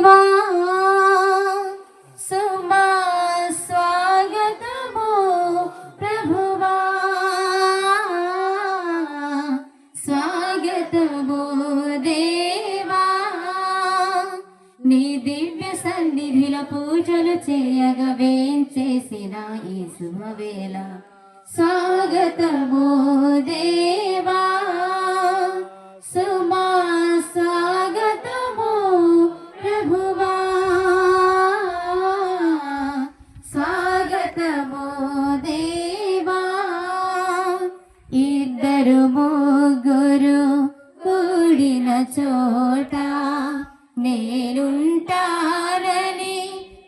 దేవా సుమా స్వాగతము ప్రభువా స్వాగతము దేవా నీ దివ్య సన్నిధిలో పూజలు చేయగా వేంచేసిన ఈ శుభవేళ స్వాగతము దేవా సుమా స్వాగతము ప్రభువా స్వాగతము దేవా ఇద్దరు ముగ్గురు కూడిన చోట నేనుంటానని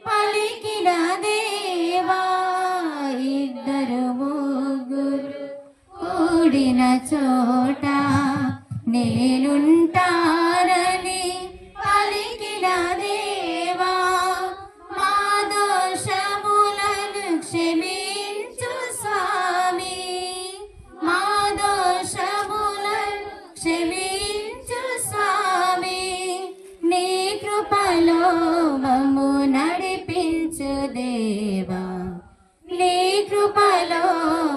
పలికిన దేవా ఇద్దరు ముగ్గురు కూడిన చోట నేనుంటానని పలికిన దేవా మా దోషములను క్షమించు స్వామి మా దోషములను క్షమించు స్వామి నీ కృపలో మమ్ము నడిపించు దేవా నీ కృపలో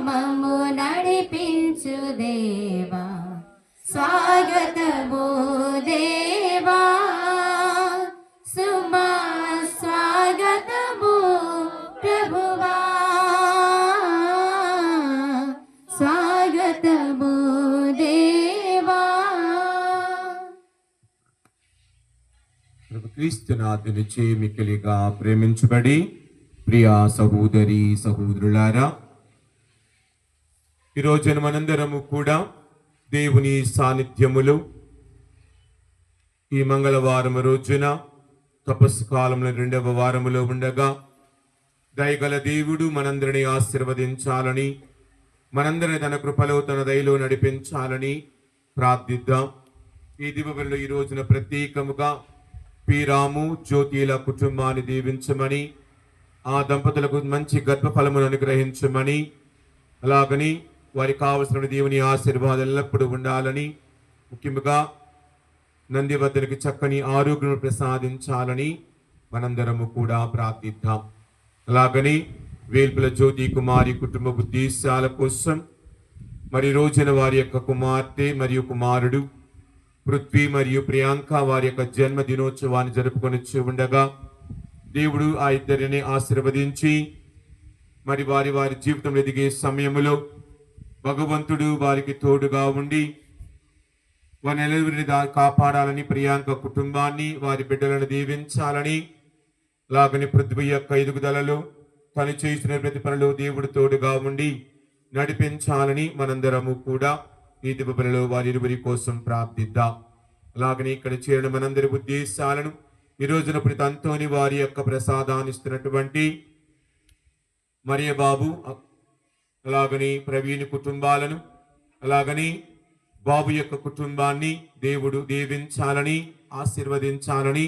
మమ్ము నడిపించు దేవా స్వాగతము దేవా సుమా స్వాగతము ప్రభువా స్వాగతము దేవా. క్రీస్తునాథునిచే మిక్కిలిగా ప్రేమించబడి ప్రియా సహోదరి సహోదరులారా, ఈరోజు మనందరము కూడా దేవుని సాన్నిధ్యములో ఈ మంగళవారం రోజున తపస్సు కాలంలో 2వ వారములో ఉండగా దయగల దేవుడు మనందరినీ ఆశీర్వదించాలని, మనందరిని తన కృపలో తన దయలో నడిపించాలని ప్రార్థిద్దాం. ఈ దివ్యబలిలో ఈ రోజున ప్రత్యేకముగా పీరాము జ్యోతిల కుటుంబాన్ని దీవించమని, ఆ దంపతులకు మంచి గర్భఫలమును అనుగ్రహించమని, అలాగని వారికి కావలసిన దేవుని ఆశీర్వాదాలు ఎల్లప్పుడూ ఉండాలని, ముఖ్యంగా నందివర్ధనికి చక్కని ఆరోగ్యం ప్రసాదించాలని మనందరము కూడా ప్రార్థిద్దాం. అలాగని వేల్పుల జ్యోతి కుమారి కుటుంబ ఉద్దేశాల కోసం మరి రోజున వారి యొక్క కుమార్తె మరియు కుమారుడు పృథ్వీ మరియు ప్రియాంక వారి యొక్క జన్మదినోత్సవాన్ని జరుపుకొని ఉండగా దేవుడు ఆ ఇద్దరిని ఆశీర్వదించి మరి వారి వారి జీవితంలో ఎదిగే సమయంలో భగవంతుడు వారికి తోడుగా ఉండి వారి నెలవిని కాపాడాలని, ప్రియాంక కుటుంబాన్ని వారి బిడ్డలను దీవించాలని, అలాగని పృథ్వీ యొక్క ఎదుగుదలలో తను చేసిన ప్రతి పనిలో దేవుడు తోడుగా ఉండి నడిపించాలని మనందరము కూడా ఈ దివ్యబలిలో వారి ఇరువురి కోసం ప్రార్థిద్దాం. అలాగని ఇక్కడ చేరిన మనందరి ఉద్దేశాలను ఈ రోజున పునీత అంతోని వారి యొక్క ప్రసాదాన్ని ఇస్తున్నటువంటి మరియ బాబు, అలాగని ప్రవీణ్ కుటుంబాలను, అలాగని బాబు యొక్క కుటుంబాన్ని దేవుడు దీవించాలని ఆశీర్వదించాలని,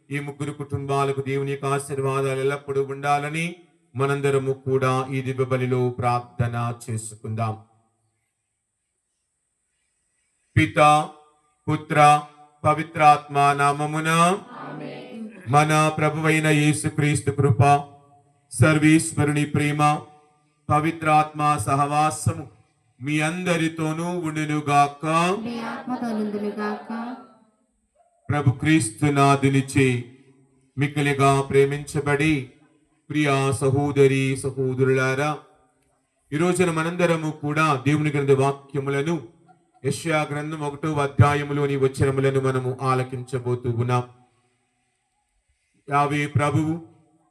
ఈ ముగ్గురు కుటుంబాలకు దేవుని యొక్క ఆశీర్వాదాలు ఎల్లప్పుడూ ఉండాలని మనందరము కూడా ఈ దివ్యబలిలో ప్రార్థన చేసుకుందాం. పిత పుత్ర పవిత్రాత్మ నామమున మన ప్రభువైన యేసుక్రీస్తు కృప, సర్వేశ్వరుని ప్రేమ, పవిత్రాత్మ సహవాసము మీ అందరితోనూ ఉండునుగాక. ప్రభు క్రీస్తునాథునిచే మిక్కిలిగా ప్రేమించబడి ప్రియా సహోదరి సహోదరులారా, ఈ రోజున మనందరము కూడా దేవుని గ్రంథ వాక్యములను యెషయా గ్రంథం 1వ అధ్యాయములోని వచనములను మనము ఆలకించబోతూ ఉన్నాం. యావే ప్రభువు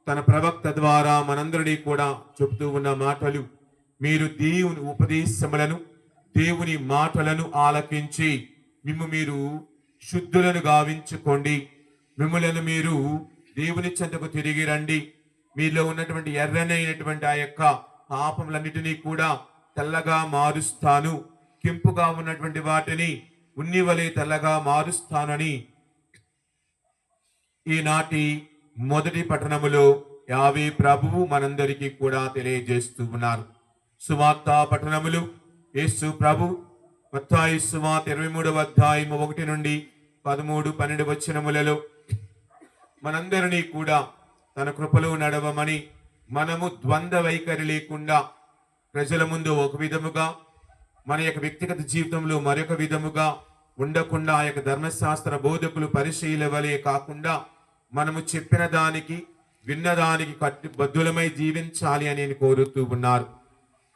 తన ప్రవక్త ద్వారా మనందరినీ కూడా చెబుతూ ఉన్న మాటలు, మీరు దేవుని ఉపదేశములను దేవుని మాటలను ఆలకించి మీరు శుద్ధులను గావించుకోండి, మిమ్ములను మీరు దేవుని చెంతకు తిరిగి రండి, మీలో ఉన్నటువంటి ఎర్రనైనటువంటి ఆ యొక్క పాపములన్నిటినీ కూడా తెల్లగా మారుస్తాను, కెంపుగా ఉన్నటువంటి వాటిని ఉన్నివలే తెల్లగా మారుస్తానని ఈనాటి మొదటి పట్టణములో యావే ప్రభువు మనందరికీ కూడా తెలియజేస్తూ ఉన్నారు. సువార్త పట్టణములు యేసు ప్రభు మత్తయి సువార్త 23వ అధ్యాయం 1 నుండి 13, 12 వచనములలో మనందరినీ కూడా తన కృపలో నడవమని, మనము ద్వంద్వ వైఖరి లేకుండా ప్రజల ముందు ఒక విధముగా, మన యొక్క వ్యక్తిగత జీవితంలో మరొక విధముగా ఉండకుండా, ఆ యొక్క ధర్మశాస్త్ర బోధకులు పరిశీల వలె కాకుండా మనము చెప్పిన దానికి విన్నదానికి కట్టుబద్ధులమై జీవించాలి అని నేను కోరుతూ ఉన్నారు.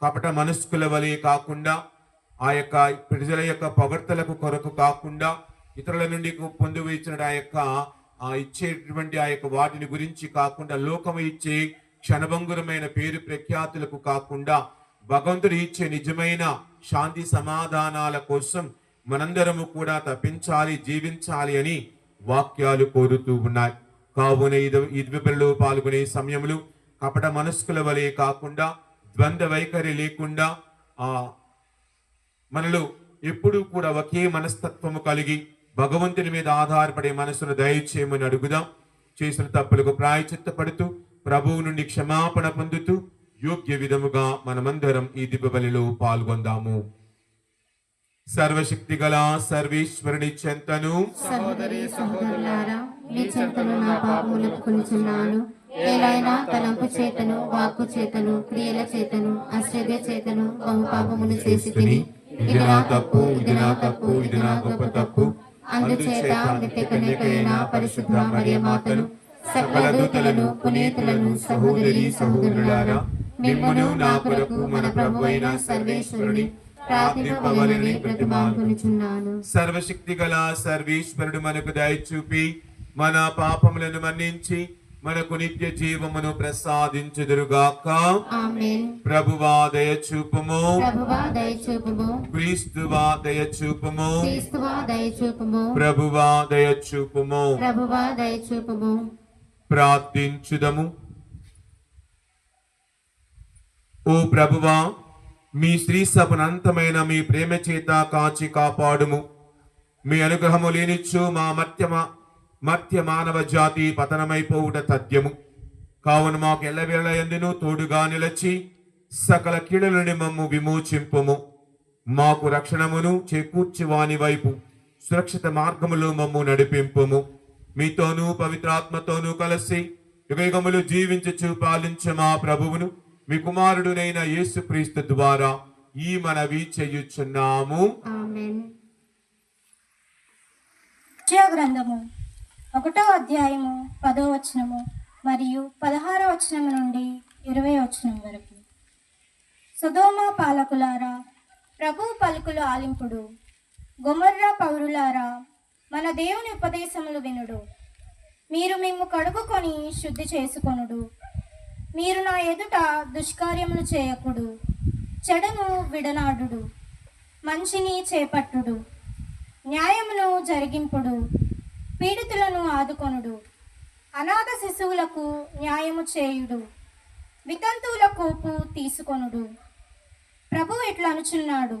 కపట మనస్కుల వలె కాకుండా, ఆ యొక్క ప్రజల యొక్క పొగడ్తలకు కొరకు కాకుండా, ఇతరుల నుండి పొందు ఇచ్చిన ఇచ్చేటువంటి ఆ యొక్క వాటిని గురించి కాకుండా, లోకము ఇచ్చే క్షణభంగురమైన పేరు ప్రఖ్యాతులకు కాకుండా, భగవంతుడు ఇచ్చే నిజమైన శాంతి సమాధానాల కోసం మనందరము కూడా తప్పించాలి, జీవించాలి అని వాక్యాలు కోరుతూ ఉన్నాయి. కావున ఈ బలిలో పాల్గొనే సమయములు కపట మనస్కుల వలె కాకుండా, ద్వంద్వ వైఖరి లేకుండా, మనలో ఎప్పుడూ కూడా ఒకే మనస్తత్వము కలిగి భగవంతుని మీద ఆధారపడే మనసును దయచేయమని అడుగుదాం. చేసిన తప్పులకు ప్రాయచిత్తపడుతూ ప్రభువు నుండి క్షమాపణ పొందుతూ యోగ్య విధముగా మనమందరం ఈ దివ్యబలిలో పాల్గొందాము. సర్వశక్తి గల సర్వేశ్వరుని చెంతను, సహోదరి సహోదరులారా, మీ చెంతను నా పాపములకు కొలుచున్నాను. ఏలైనా తలంపు చేతను, వాక్కు చేతను, క్రియల చేతను, అశ్రద్ధ చేతను బహు పాపమును చేసి తిని, ఇది నా తప్పు, ఇది నా తప్పు, ఇది నా గొప్ప తప్పు. అందుచేత నిత్య కన్యకైన పరిశుద్ధ మరియ మాతను, సకల దూతలను, పునీతులను, సహోదరి సహోదరులారా, మిమ్మును నా కొరకు మన ప్రభు అయిన సర్వేశ్వరుని ప్రార్థింపవలెనని ప్రతిమానుకొనుచున్నాను. సర్వశక్తి గల సర్వేశ్వరుడు మనకు దయ చూపి మన పాపములను మన్నించి మనకు నిత్య జీవమును ప్రసాదించుదురుగాక. ఆమేన్. ప్రభువా దయ చూపుము, ప్రభువా దయ చూపుము, క్రీస్తువా దయ చూపుము, క్రీస్తువా దయ చూపుము, ప్రభువా దయ చూపుము. ప్రభువా దయ చూపుము. ప్రార్థించుదము. ఓ ప్రభువా, మీ స్త్రీ సపనంతమైన మీ ప్రేమ చేత కాచి కాపాడుము. మీ అనుగ్రహము లేనిచ్చు మా మధ్య మానవ జాతి పతనమైపోవుట తథ్యము. కావున మాకు ఎల్లవేళ ఎందును తోడుగా నిలచి సకల కీడుల నుండి మమ్ము విమోచింపుము. మాకు రక్షణమును చేకూర్చి వాని వైపు సురక్షిత మార్గములో మమ్ము నడిపింపుము. మీతోనూ పవిత్రాత్మతోనూ కలిసి యుగయుగములు జీవించుచు పాలించు మా ప్రభువును, మీ కుమారుడునైన యేసుక్రీస్తు ద్వారా ఈ మనవి చేయుచున్నాము. ఆమేన్. గ్రంథము 1వ అధ్యాయము 10వ వచనము మరియు 16వ వచనము నుండి 20వ వచనం వరకు. సొదొమ పాలకులారా, ప్రభు పలుకులు ఆలింపుడు. గొమొర్రా పౌరులారా, మన దేవుని ఉపదేశములు వినుడు. మీరు మిమ్ము కడుగుకొని శుద్ధి చేసుకొనుడు. మీరు నా ఎదుట దుష్కార్యములు చేయకుడు. చెడును విడనాడుడు, మంచిని చేపట్టుడు, న్యాయమును జరిగింపుడు, పీడితులను ఆదుకొనుడు, అనాథ శిశువులకు న్యాయము చేయుడు, వితంతువుల కోపు తీసుకొనుడు. ప్రభు ఇట్లా అనుచున్నాడు,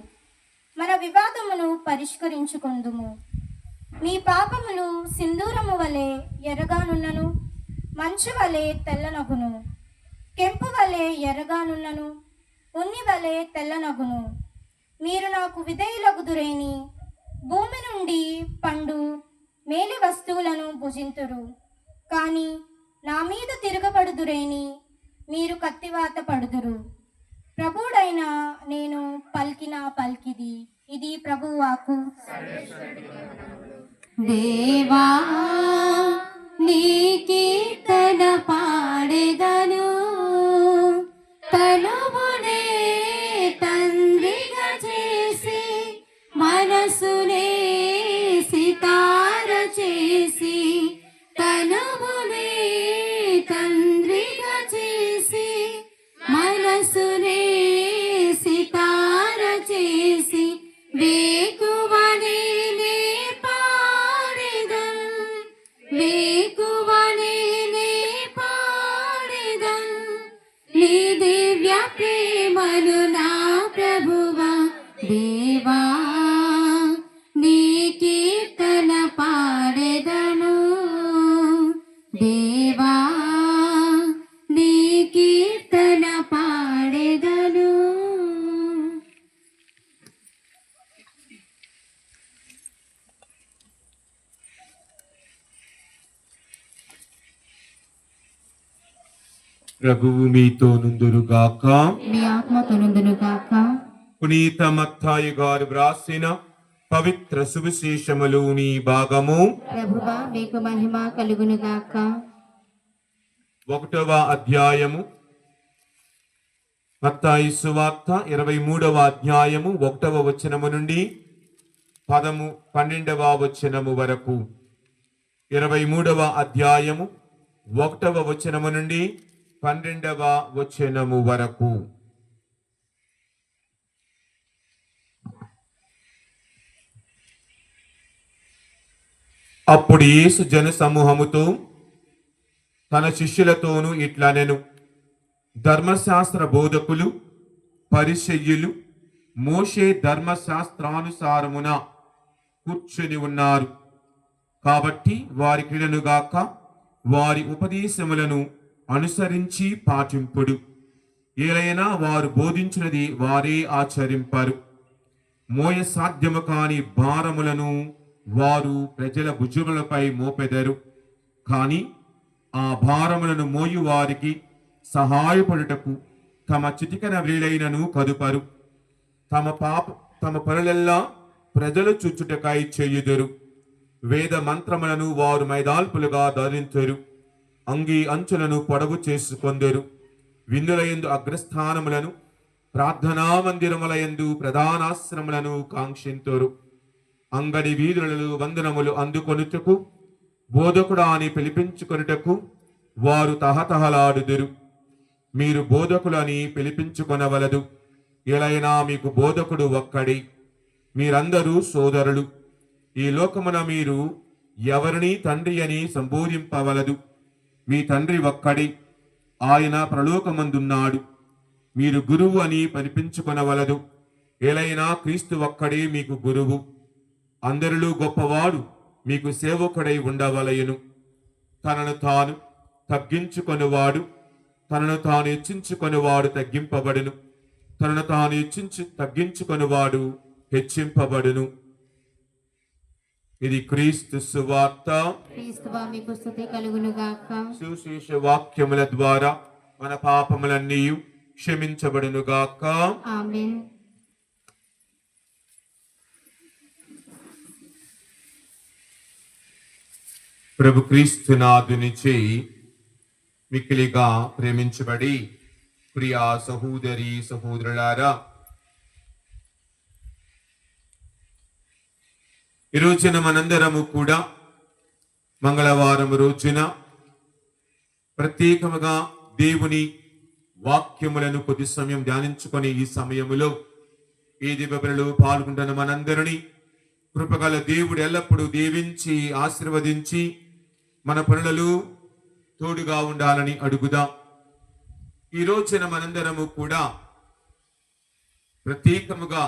మన వివాదమును పరిష్కరించుకొందుము. మీ పాపములు సింధూరము వలె ఎర్రగానున్నను, మంచు వలె తెల్లనగును. కెంపు వలె ఎర్రగానున్నను, ఉన్ని వలె తెల్లనగును. మీరు నాకు విధేయులగుదురేని భూమి నుండి పండు మేలి వస్తువులను భుజింతురు. కానీ నా మీద తిరగబడుదురేని మీరు కత్తివాత పడుదురు. ప్రభువుడైన నేను పలికిన పలికిది. ఇది ప్రభువు వాక్కు. దేవా నీ కీర్తన పాడెదను, తనువునే తండ్రిగా చేసి, మనసునే సితార చేసి, తనువునే తండ్రిగా చేసి, మనసునే సితార చేసి, వేకువనే నే పాడెదన్, వేకువనే నే పాడెదన్, నీ దివ్య ప్రేమను నా ప్రభువా. దేవా నీ కీర్తన పాడెదను, దేవా నీ కీర్తన పాడెదను. ప్రభువు మీతో నుందురుగాక. మీ ఆత్మతో నుండును గాక. పునీత మత్తాయి గారు వ్రాసిన పవిత్ర సువిశేషములోని భాగము ప్రభువా మీకు మహిమ కలుగును గాక. 1వ అధ్యాయము. మత్తాయి సువార్త 23వ అధ్యాయము 1వ వచనము నుండి 12వ వచనము వరకు. 23వ అధ్యాయము 1వ వచనము నుండి 12వ వచనము వరకు. అప్పుడు యేసు జన సమూహముతో తన శిష్యులతోనూ ఇట్లనెను, ధర్మశాస్త్ర బోధకులు పరిసయ్యులు మోషే ధర్మశాస్త్రానుసారమున కూర్చుని ఉన్నారు. కాబట్టి వారి క్రీడనుగాక వారి ఉపదేశములను అనుసరించి పాటింపుడు. ఏలైనా వారు బోధించినది వారే ఆచరింపరు. మోయ సాధ్యము కాని భారములను వారు ప్రజల భుజములపై మోపెదరు. కాని ఆ భారములను మోయు వారికి సహాయపడుటకు తమ చిటికన వ్రేలైనను కదుపరు. తమ పనులెల్లా ప్రజలు చూచుటకై చేయుదురు. వేద మంత్రములను వారు మైదాల్పులుగా ధరించరు. అంగీ అంచులను పొడవు చేసుకొందరు. విందులయందు అగ్రస్థానములను, ప్రార్థనా మందిరములయందు ప్రధానాశ్రములను కాంక్షింతురు. అంగడి వీధులలో వందనములు అందుకొనుటకు, బోధకుడా అని పిలిపించుకొనుటకు వారు తహతహలాడుదురు. మీరు బోధకులని పిలిపించుకొనవలదు. ఎలైనా మీకు బోధకుడు ఒక్కడే. మీరందరూ సోదరులు. ఈ లోకమున మీరు ఎవరిని తండ్రి అని సంబోధింపవలదు. మీ తండ్రి ఒక్కడే, ఆయన ప్రలోకమందున్నాడు. మీరు గురువు అని పిలిపించుకొనవలదు. ఎలైనా క్రీస్తు ఒక్కడే మీకు గురువు. అందరిలో గొప్పవాడు మీకు సేవకుడై ఉండవలయును. తనను తాను తగ్గించుకొనివాడు తనను తాను హెచ్చించుకొనివాడు తగ్గింపబడును. తనను తాను తగ్గించుకొనివాడు హెచ్చింపబడును. ఇది క్రీస్తు సువార్త. క్రీస్తువా మీకు స్తుతి కలుగును గాక. సుశేష వాక్యముల ద్వారా మన పాపములన్నీ క్షమించబడును గాక. ఆమేన్. ప్రభు క్రీస్తునాథునిచే మిక్కిలిగా ప్రేమించబడి ప్రియా సహోదరి సహోదరులారా, ఈ రోజున మనందరము కూడా మంగళవారం రోజున ప్రత్యేకముగా దేవుని వాక్యములను కొద్ది సమయం ధ్యానించుకొని ఈ సమయములో ఈ దివ్యబలిలో పాల్గొంటున్న మనందరినీ కృపగల దేవుడు ఎల్లప్పుడూ దీవించి ఆశీర్వదించి మన పనులలో తోడుగా ఉండాలని అడుగుదాం. ఈ రోజున మనందరము కూడా ప్రత్యేకముగా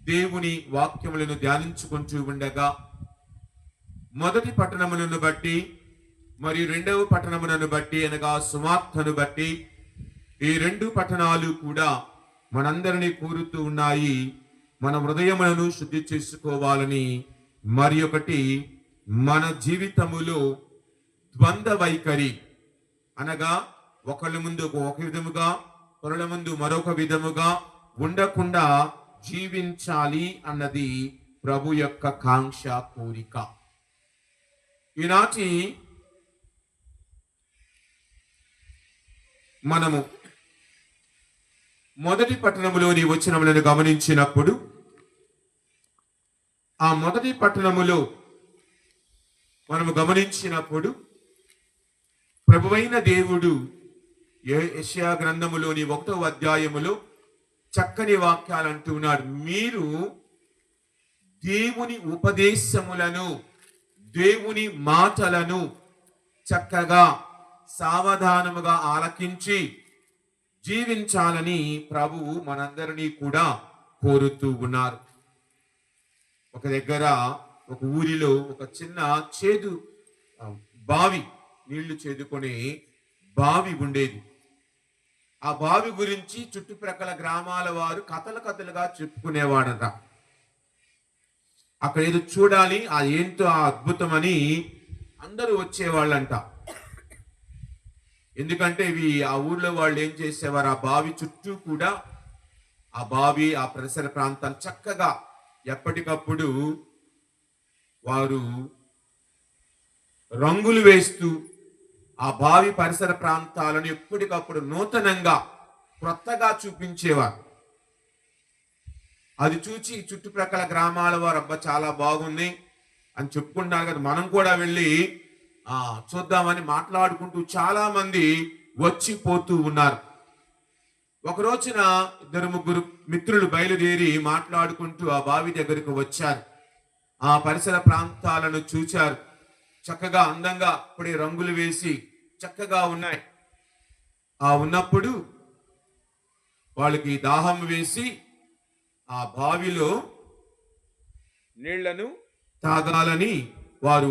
దేవుని వాక్యములను ధ్యానించుకుంటూ ఉండగా మొదటి పట్టణములను బట్టి మరియు రెండవ పట్టణములను బట్టి అనగా సువార్తను బట్టి ఈ రెండు పట్టణాలు కూడా మనందరినీ కోరుతూ ఉన్నాయి. మన హృదయములను శుద్ధి చేసుకోవాలని, మరి ఒకటి మన జీవితములో ద్వంద్వ వైఖరి అనగా ఒకళ్ళ ముందు ఒక విధముగా పరుల ముందు మరొక విధముగా ఉండకుండా జీవించాలి అన్నది ప్రభు యొక్క కాంక్ష, కోరిక. ఈనాటి మనము మొదటి పట్టణములోని వచనములను గమనించినప్పుడు ఆ మొదటి పట్టణములో మనము గమనించినప్పుడు ప్రభువైన దేవుడు యెషయా గ్రంథములోని 1వ అధ్యాయములో చక్కని వాక్యాలు అంటున్నాడు. మీరు దేవుని ఉపదేశములను, దేవుని మాటలను చక్కగా సావధానముగా ఆలకించి జీవించాలని ప్రభువు మనందరినీ కూడా కోరుతూ ఉన్నారు. ఒక దగ్గర ఒక ఊరిలో ఒక చిన్న చేదు బావి, నీళ్లు చేదుకునే బావి ఉండేది. ఆ బావి గురించి చుట్టుప్రక్కల గ్రామాల వారు కథలుగా చెప్పుకునేవాడట. అక్కడ ఏదో చూడాలి, ఆ ఏంటో ఆ అద్భుతం అని అందరూ వచ్చేవాళ్ళంట. ఎందుకంటే ఇవి ఆ ఊర్లో వాళ్ళు ఏం చేసేవారు, ఆ బావి చుట్టూ కూడా ఆ బావి ఆ పరిసర ప్రాంతాలు చక్కగా ఎప్పటికప్పుడు వారు రంగులు వేస్తూ ఆ బావి పరిసర ప్రాంతాలను ఎప్పటికప్పుడు నూతనంగా క్రొత్తగా చూపించేవారు. అది చూచి చుట్టుప్రక్కల గ్రామాల వారు అబ్బా చాలా బాగుంది అని చెప్పుకుంటున్నారు కదా, మనం కూడా వెళ్ళి చూద్దామని మాట్లాడుకుంటూ చాలా మంది వచ్చి పోతూ ఉన్నారు. ఒక రోజున 2-3 మిత్రులు బయలుదేరి మాట్లాడుకుంటూ ఆ బావి దగ్గరకు వచ్చారు. ఆ పరిసర ప్రాంతాలను చూచారు. చక్కగా అందంగా అప్పుడే రంగులు వేసి చక్కగా ఉన్నాయి. ఉన్నప్పుడు వాళ్ళకి దాహం వేసి ఆ బావిలో నీళ్లను తాగాలని వారు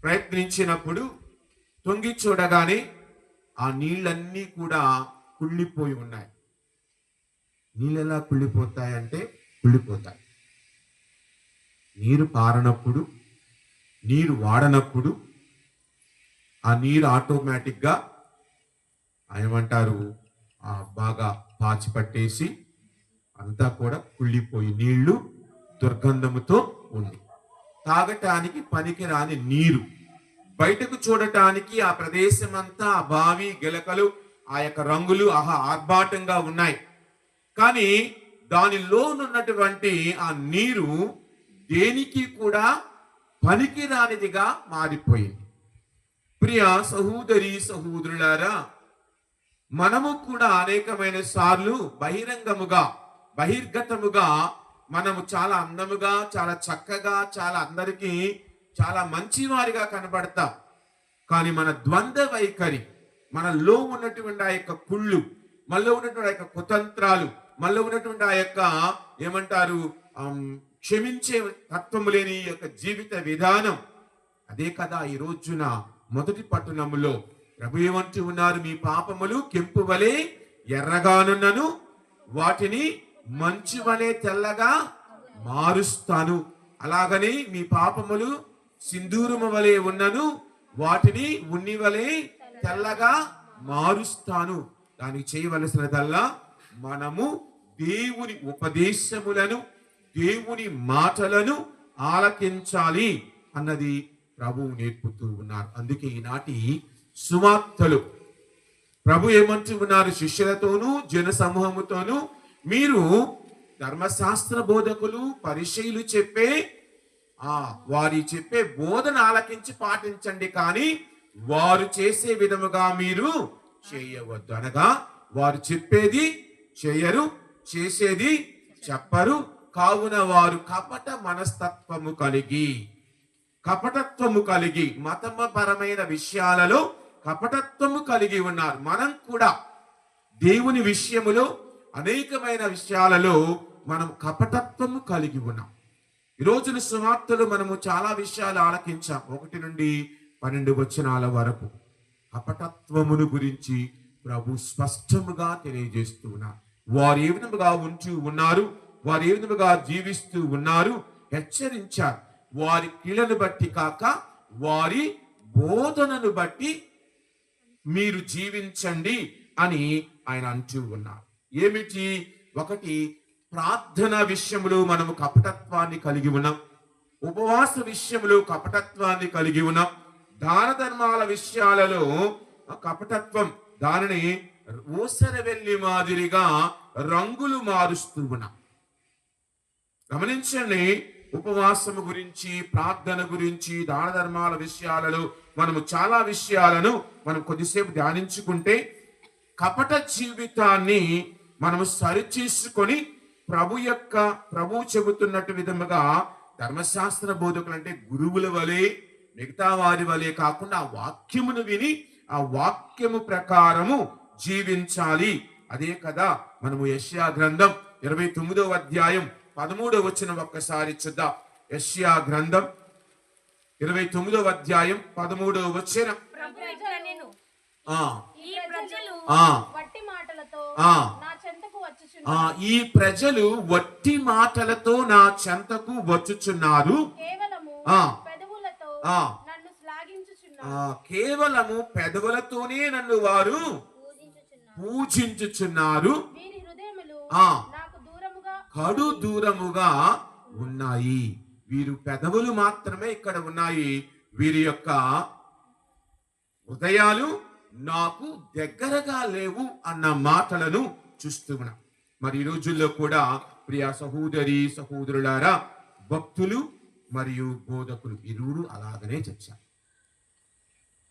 ప్రయత్నించినప్పుడు తొంగి చూడగానే ఆ నీళ్ళన్నీ కూడా కుళ్ళిపోయి ఉన్నాయి. నీళ్ళు ఎలా కుళ్ళిపోతాయంటే కుళ్ళిపోతాయి. నీరు పారనప్పుడు, నీరు వాడనప్పుడు ఆ నీరు ఆటోమేటిక్గా ఏమంటారు బాగా పాచి పట్టేసి అంతా కూడా కుళ్ళిపోయి నీళ్లు దుర్గంధముతో ఉంది. తాగటానికి పనికిరాని నీరు. బయటకు చూడటానికి ఆ ప్రదేశం అంతా ఆ బావి గిలకలు ఆ యొక్క రంగులు ఆర్భాటంగా ఉన్నాయి. కానీ దానిలో ఉన్నటువంటి ఆ నీరు దేనికి కూడా పనికిరానిదిగా మారిపోయింది. ప్రియ సహోదరి సహోదరులారా, మనము కూడా అనేకమైన సార్లు బహిర్గతముగా మనము చాలా అందముగా, చాలా చక్కగా, చాలా అందరికీ చాలా మంచివారిగా కనబడతాం. కానీ మన ద్వంద్వ వైఖరి, మనలో ఉన్నటువంటి ఆ యొక్క కుళ్ళు, మనలో ఉన్నటువంటి ఆ యొక్క కుతంత్రాలు, మనలో ఉన్నటువంటి ఆ యొక్క ఏమంటారు క్షమించే తత్వము లేని యొక్క జీవిత విధానం, అదే కదా ఈ రోజున మొదటి పట్టణములో ప్రభు ఏమంటూ ఉన్నారు, మీ పాపములు కెంపు వలె ఎర్రగానున్నను వాటిని మంచు వలె తెల్లగా మారుస్తాను. అలాగని మీ పాపములు సింధూరము వలె ఉన్నను వాటిని ఉన్ని వలె తెల్లగా మారుస్తాను. దానికి చేయవలసినదల్లా మనము దేవుని ఉపదేశములను, దేవుని మాటలను ఆలకించాలి అన్నది ప్రభువు నేర్పుతూ ఉన్నారు. అందుకే ఈనాటి సువార్తలు ప్రభు ఏమంటూ ఉన్నారు, శిష్యులతోనూ జన సమూహముతోనూ మీరు ధర్మశాస్త్ర బోధకులు పరిచయులు వారి చెప్పే బోధన ఆలకించి పాటించండి, కానీ వారు చేసే విధముగా మీరు చేయవద్దు. అనగా వారు చెప్పేది చేయరు, చేసేది చెప్పరు. కావున వారు కపటత్వము కలిగి మతపరమైన విషయాలలో కపటత్వము కలిగి ఉన్నారు. మనం కూడా దేవుని విషయములో అనేకమైన విషయాలలో మనం కపటత్వము కలిగి ఉన్నాం. ఈ రోజున సువార్తలు మనము చాలా విషయాలు ఆలకించాం. 1 నుండి 12 వచనాల వరకు కపటత్వమును గురించి ప్రభు స్పష్టముగా తెలియజేస్తూ ఉన్నారు. వారు ఏ విధముగా ఉంటూ ఉన్నారు, వారు ఏ విధముగా జీవిస్తూ ఉన్నారు హెచ్చరించారు. వారి క్రియలను బట్టి కాక వారి బోధనను బట్టి మీరు జీవించండి అని ఆయన అంటూ ఉన్నారు. ఏమిటి? 1, ప్రార్థన విషయంలో మనము కపటత్వాన్ని కలిగి ఉన్నాం. ఉపవాస విషయంలో కపటత్వాన్ని కలిగి ఉన్నాం. దాన ధర్మాల విషయాలలో కపటత్వం, దానిని ఊసరవెల్లి మాదిరిగా రంగులు మారుస్తూ ఉన్నాం. గమనించండి, ఉపవాసము గురించి, ప్రార్థన గురించి, దాన ధర్మాల విషయాలలో మనము చాలా విషయాలను మనం కొద్దిసేపు ధ్యానించుకుంటే కపట జీవితాన్ని మనము సరిచేసుకొని ప్రభు చెబుతున్నట్టు విధముగా ధర్మశాస్త్ర బోధకులు అంటే గురువుల వలె, మిగతా వారి వలె కాకుండా ఆ వాక్యమును విని ఆ వాక్యము ప్రకారము జీవించాలి. అదే కదా మనము యెషయా గ్రంథం 29వ అధ్యాయం 13వ వచనం ఒక్కసారి చూద్దాం. యెషయా గ్రంథం 29వ అధ్యాయం 13వ వచనం. ఈ ప్రజలు వట్టి మాటలతో నా చెంతకు వచ్చుచున్నారు, కేవలము పెదవులతోనే నన్ను వారు పూజించుచున్నారు, కడు దూరముగా ఉన్నాయి. వీరు పెదవులు మాత్రమే ఇక్కడ ఉన్నాయి, వీరి యొక్క హృదయాలు నాకు దగ్గరగా లేవు అన్న మాటలను చూస్తున్నాం. మరి ఈ రోజుల్లో కూడా ప్రియ సహోదరి సహోదరులారా, భక్తులు మరియు బోధకులు ఇరువురు అలాగనే చచ్చారు.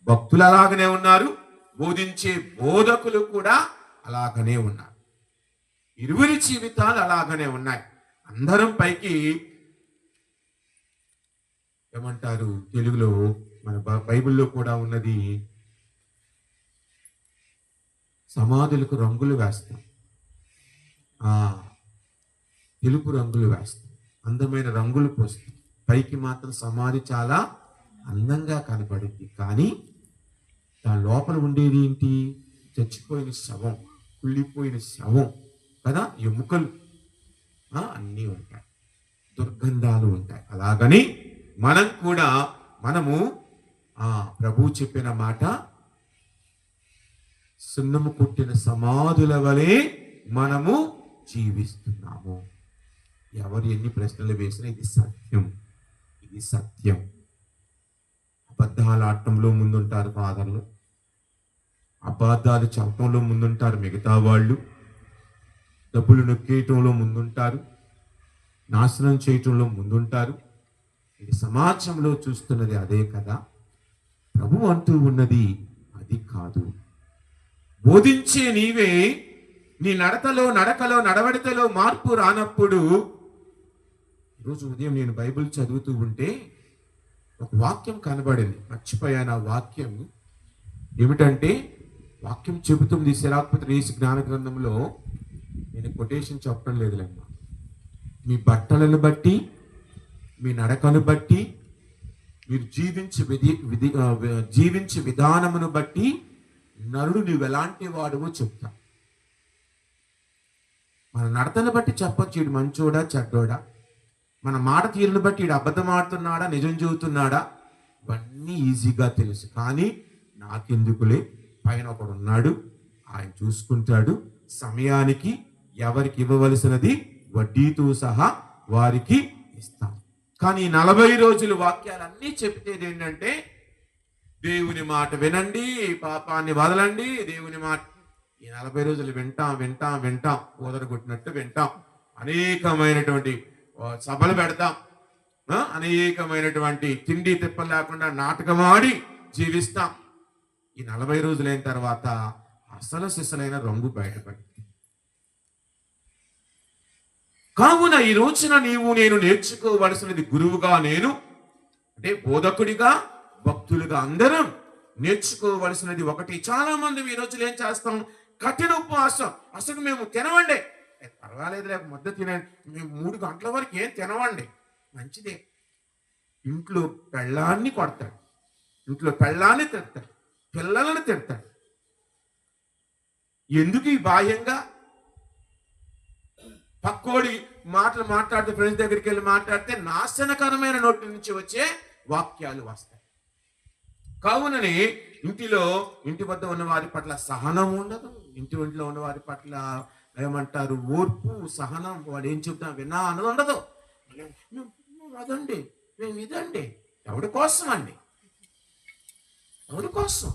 భక్తులు అలాగనే ఉన్నారు, బోధించే బోధకులు కూడా అలాగనే ఉన్నారు. ఇరువురి జీవితాలు అలాగనే ఉన్నాయి. అందరం పైకి ఏమంటారు తెలుగులో, మన బైబిల్లో కూడా ఉన్నది, సమాధులకు రంగులు వేస్తాం, తెలుపు రంగులు వేస్తాం, అందమైన రంగులు పోస్తాం. పైకి మాత్రం సమాధి చాలా అందంగా కనపడింది, కానీ దాని లోపల ఉండేది ఏంటి? చచ్చిపోయిన శవం, కుళ్ళిపోయిన శవం కదా, ఎముకలు అన్నీ ఉంటాయి, దుర్గంధాలు ఉంటాయి. అలాగని మనం కూడా మనము ప్రభు చెప్పిన మాట, సున్నము కొట్టిన సమాధుల వలె మనము జీవిస్తున్నాము. ఎవరు ఎన్ని ప్రశ్నలు వేసినా ఇది సత్యం, ఇది సత్యం. అబద్ధాలు ఆడటంలో ముందుంటారు ఫాదర్లు, అబద్ధాలు చెప్పడంలో ముందుంటారు మిగతా వాళ్ళు, డబ్బులు నొక్కేయటంలో ముందుంటారు, నాశనం చేయటంలో ముందుంటారు. ఇది సమాజంలో చూస్తున్నది అదే కదా. ప్రభు అంటూ ఉన్నది అది కాదు. బోధించే నీవే నీ నడకలో నడవడితలో మార్పు రానప్పుడు. ఈరోజు ఉదయం నేను బైబిల్ చదువుతూ ఉంటే ఒక వాక్యం కనబడింది, మర్చిపోయాను. ఆ వాక్యం ఏమిటంటే, వాక్యం చెబుతుంది శిలాపత్రి జ్ఞాన గ్రంథంలో, నేను కొటేషన్ చెప్పడం లేదులేమ్మా, మీ బట్టలను బట్టి, మీ నడకను బట్టి, మీరు జీవించే విధానమును బట్టి నరుడు నువ్వు ఎలాంటి వాడువో చెప్తా. మన నడతను బట్టి చెప్పొచ్చు వీడు మంచోడా చెడ్డోడా, మన మాట తీరును బట్టి వీడు అబద్ధం ఆడుతున్నాడా నిజం చెబుతున్నాడా, ఇవన్నీ ఈజీగా తెలుసు. కానీ నాకెందుకులే, పైన ఒకడు ఉన్నాడు, ఆయన చూసుకుంటాడు, సమయానికి ఎవరికి ఇవ్వవలసినది వడ్డీతో సహా వారికి ఇస్తాం. కానీ 40 రోజులు వాక్యాలన్నీ చెప్తేది ఏంటంటే, దేవుని మాట వినండి, పాపాన్ని వదలండి, దేవుని మాట. ఈ 40 రోజులు వింటాం, ఓదర కొట్టినట్టు వింటాం, అనేకమైనటువంటి సభలు పెడతాం, అనేకమైనటువంటి తిండి తిప్పలు లేకుండా నాటకమాడి జీవిస్తాం. ఈ 40 రోజులైన తర్వాత అసలు సిసలైన రంగు బయటపడింది. కావున ఈ రోజున నేను నేర్చుకోవలసినది, గురువుగా నేను అంటే బోధకుడిగా, భక్తులుగా అందరం నేర్చుకోవలసినది ఒకటి. చాలా మంది ఈ రోజులు ఏం చేస్తాం, కఠిన ఉపవాసం. అసలు మేము తినవండి, పర్వాలేదు లేక ముద్ద తినండి, మేము 3 గంటల వరకు ఏం తినవండి, మంచిదే. ఇంట్లో పెళ్ళాన్ని కొడతాడు, ఇంట్లో పెళ్ళాన్ని తిడతాడు, పిల్లలను తిడతాడు. ఎందుకు ఈ బాహ్యంగా? పక్కోడి మాటలు మాట్లాడితే, ఫ్రెండ్స్ దగ్గరికి వెళ్ళి మాట్లాడితే నాశనకరమైన నోటి నుంచి వచ్చే వాక్యాలు వస్తాయి. కావునని ఇంటి వద్ద ఉన్న వారి పట్ల సహనం ఉండదు, ఇంట్లో ఉన్న వారి పట్ల ఏమంటారు ఓర్పు, సహనం. వాడు ఏం చెప్తున్నా విన్నా అన్నది ఉండదు. అదండి, మేము ఇదండి, ఎవడి కోసం అండి, ఎవడి కోసం?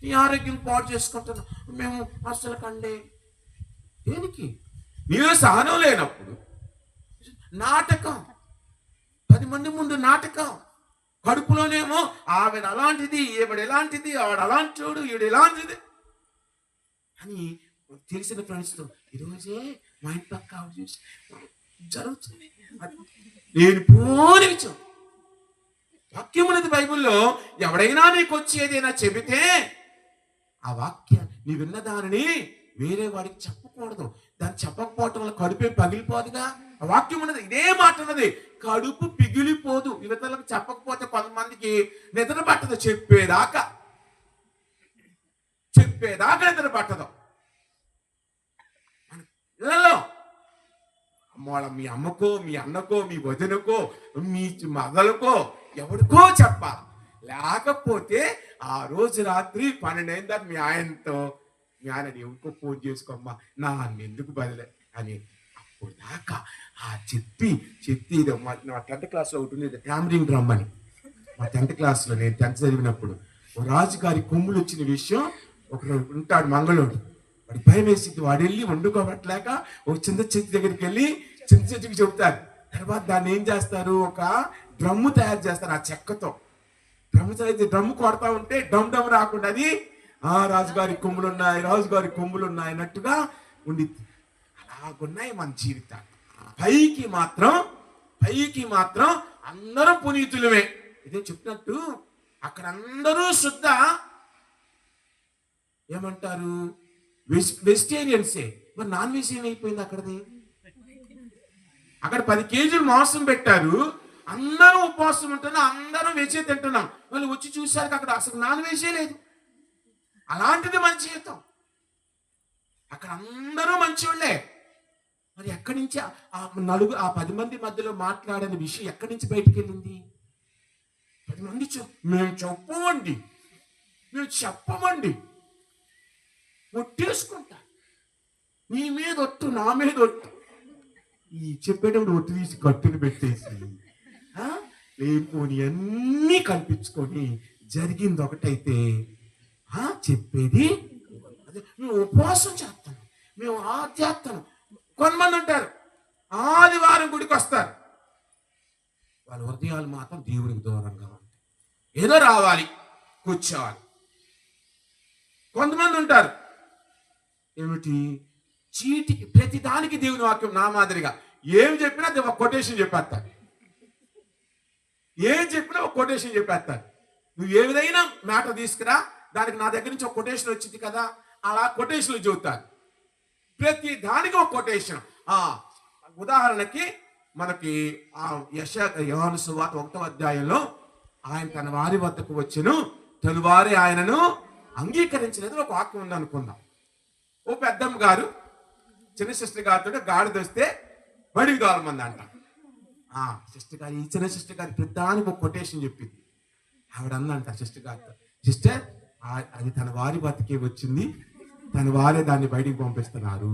నీ ఆరోగ్యం పాడు చేసుకుంటున్నాం మేము అసలు కండి. దేనికి? నీలో సహనం లేనప్పుడు నాటకం, 10 మంది ముందు నాటకం. కడుపులోనేమో ఆవిడ అలాంటిది, ఈవిడ ఎలాంటిది, ఆవిడ అలాంటి చూడు, ఈవిడ ఎలాంటిది అని తెలిసిన ఫ్రెండ్స్తో, ఈరోజే మా ఇంటి పక్క ఆవిడ చూసి జరుగుతుంది. నేను పోని విషయం వాక్యం ఉన్నది బైబిల్లో. ఎవడైనా నీకు వచ్చి ఏదైనా చెబితే ఆ వాక్యం నీ విన్న దానిని వేరే వాడికి చెప్పకూడదు. దాన్ని చెప్పకపోవటం వల్ల కడుపే పగిలిపోదుగా. ఆ వాక్యం ఉన్నది, ఇదే మాట ఉన్నది, కడుపు పిగిలిపోదు. యువతలకు చెప్పకపోతే కొంతమందికి నిద్ర పట్టదు, చెప్పేదాకా నిద్ర పట్టదు. పిల్లలు మీ అమ్మకో, మీ అన్నకో, మీ వదినకో, మీ మగలకో, ఎవరికో చెప్పాలి. లేకపోతే ఆ రోజు రాత్రి 12 అయిన దాకా మీ ఆయనతో మీ ఆయన ఇంకో ఫోన్ చేసుకోమ్మా నా ఎందుకు బదిలే అని అప్పుడు దాకా ఆ చెప్పి ఇది నా 10th క్లాస్లో ఒకటి ఉండేది టామరింగ్ డ్రమ్ అని. మా 10th క్లాస్లో నేను 10th చదివినప్పుడు ఓ రాజుగారి కొమ్ములు వచ్చిన విషయం ఒకడు ఉంటాడు మంగళోడు, వాడి భయం వేసింది. వాడు వెళ్ళి వండుకోబట్టలేక ఒక చింత చెట్టు దగ్గరికి వెళ్ళి చింత చెట్టుకి చెబుతారు. తర్వాత దాన్ని ఏం చేస్తారు, ఒక డ్రమ్ము తయారు చేస్తారు ఆ చెక్కతో. డ్రమ్ము కొడతా ఉంటే డమ్ రాకుండా అది రాజుగారి కొమ్ములు ఉన్నాయి అన్నట్టుగా ఉండి అలాగున్నాయి మన జీవితాలు. పైకి మాత్రం అందరం పునీతులమే. ఇదే చెప్పినట్టు అక్కడ అందరూ శుద్ధ ఏమంటారు వెజిటేరియన్సే. మరి నాన్ వెజ్ ఏమైపోయింది అక్కడది? అక్కడ 10 కేజీలు మాంసం పెట్టారు, అందరూ ఉపవాసం ఉంటున్నాం, అందరూ వెజ్ తింటున్నాం. వాళ్ళు వచ్చి చూశారు అక్కడ అసలు నాన్ వెజే లేదు. అలాంటిది మన జీవితం. అక్కడ అందరూ మంచివాళ్ళే. మరి ఎక్కడి నుంచి ఆ 10 మంది మధ్యలో మాట్లాడని విషయం ఎక్కడి నుంచి బయటికి వెళ్ళింది? 10 మంది మేము చెప్పమండి ఒట్టేసుకుంటా, నీ మీద ఒట్టు నా మీద ఒట్టు. ఈ చెప్పేటప్పుడు ఒట్టు తీసి కట్టుని పెట్టేసి లేకపోని అన్నీ కల్పించుకొని జరిగింది ఒకటైతే చెప్పేది అదే. మేము ఉపవాసం చేస్తాను, మేము చేస్తాను. కొంతమంది ఉంటారు ఆదివారం గుడికి వస్తారు, వాళ్ళ హృదయాలు మాత్రం దేవుడికి దూరంగా ఉంటాయి. ఏదో రావాలి కూర్చోవాలి. కొంతమంది ఉంటారు ఏమిటి చీటికి ప్రతి దానికి దేవుని వాక్యం నా మాదిరిగా ఏం చెప్పినా ఒక కొటేషన్ చెప్పేస్తారు. ఏం చెప్పినా ఒక కొటేషన్ చెప్పేస్తారు. నువ్వు ఏ విధంగా మ్యాటర్ తీసుకురా, దానికి నా దగ్గర నుంచి ఒక కొటేషన్ వచ్చింది కదా, అలా కొటేషన్లు చెబుతారు. ప్రతి దానికి ఒక కొటేషన్. ఉదాహరణకి మనకి యోహాను సువార్త 1వ అధ్యాయంలో ఆయన తన వారి వద్దకు వచ్చెను, తన వారి ఆయనను అంగీకరించలేదు ఒక వాక్యం ఉంది అనుకుందాం. ఓ పెద్దమ్మ గారు చిన్న సిస్టర్ గారితో గాడిద వస్తే బడికి దూరమంది అంట. సిస్టర్ గారు ఈ చిన్న సిస్టర్ గారి ప్రతిదానికి ఒక కొటేషన్ చెప్పింది. ఆవిడ అందంట సిస్టర్ గారితో, సిస్టర్ అది తన వారి బతికే వచ్చింది, తన వారే దాన్ని బయటికి పంపిస్తున్నారు.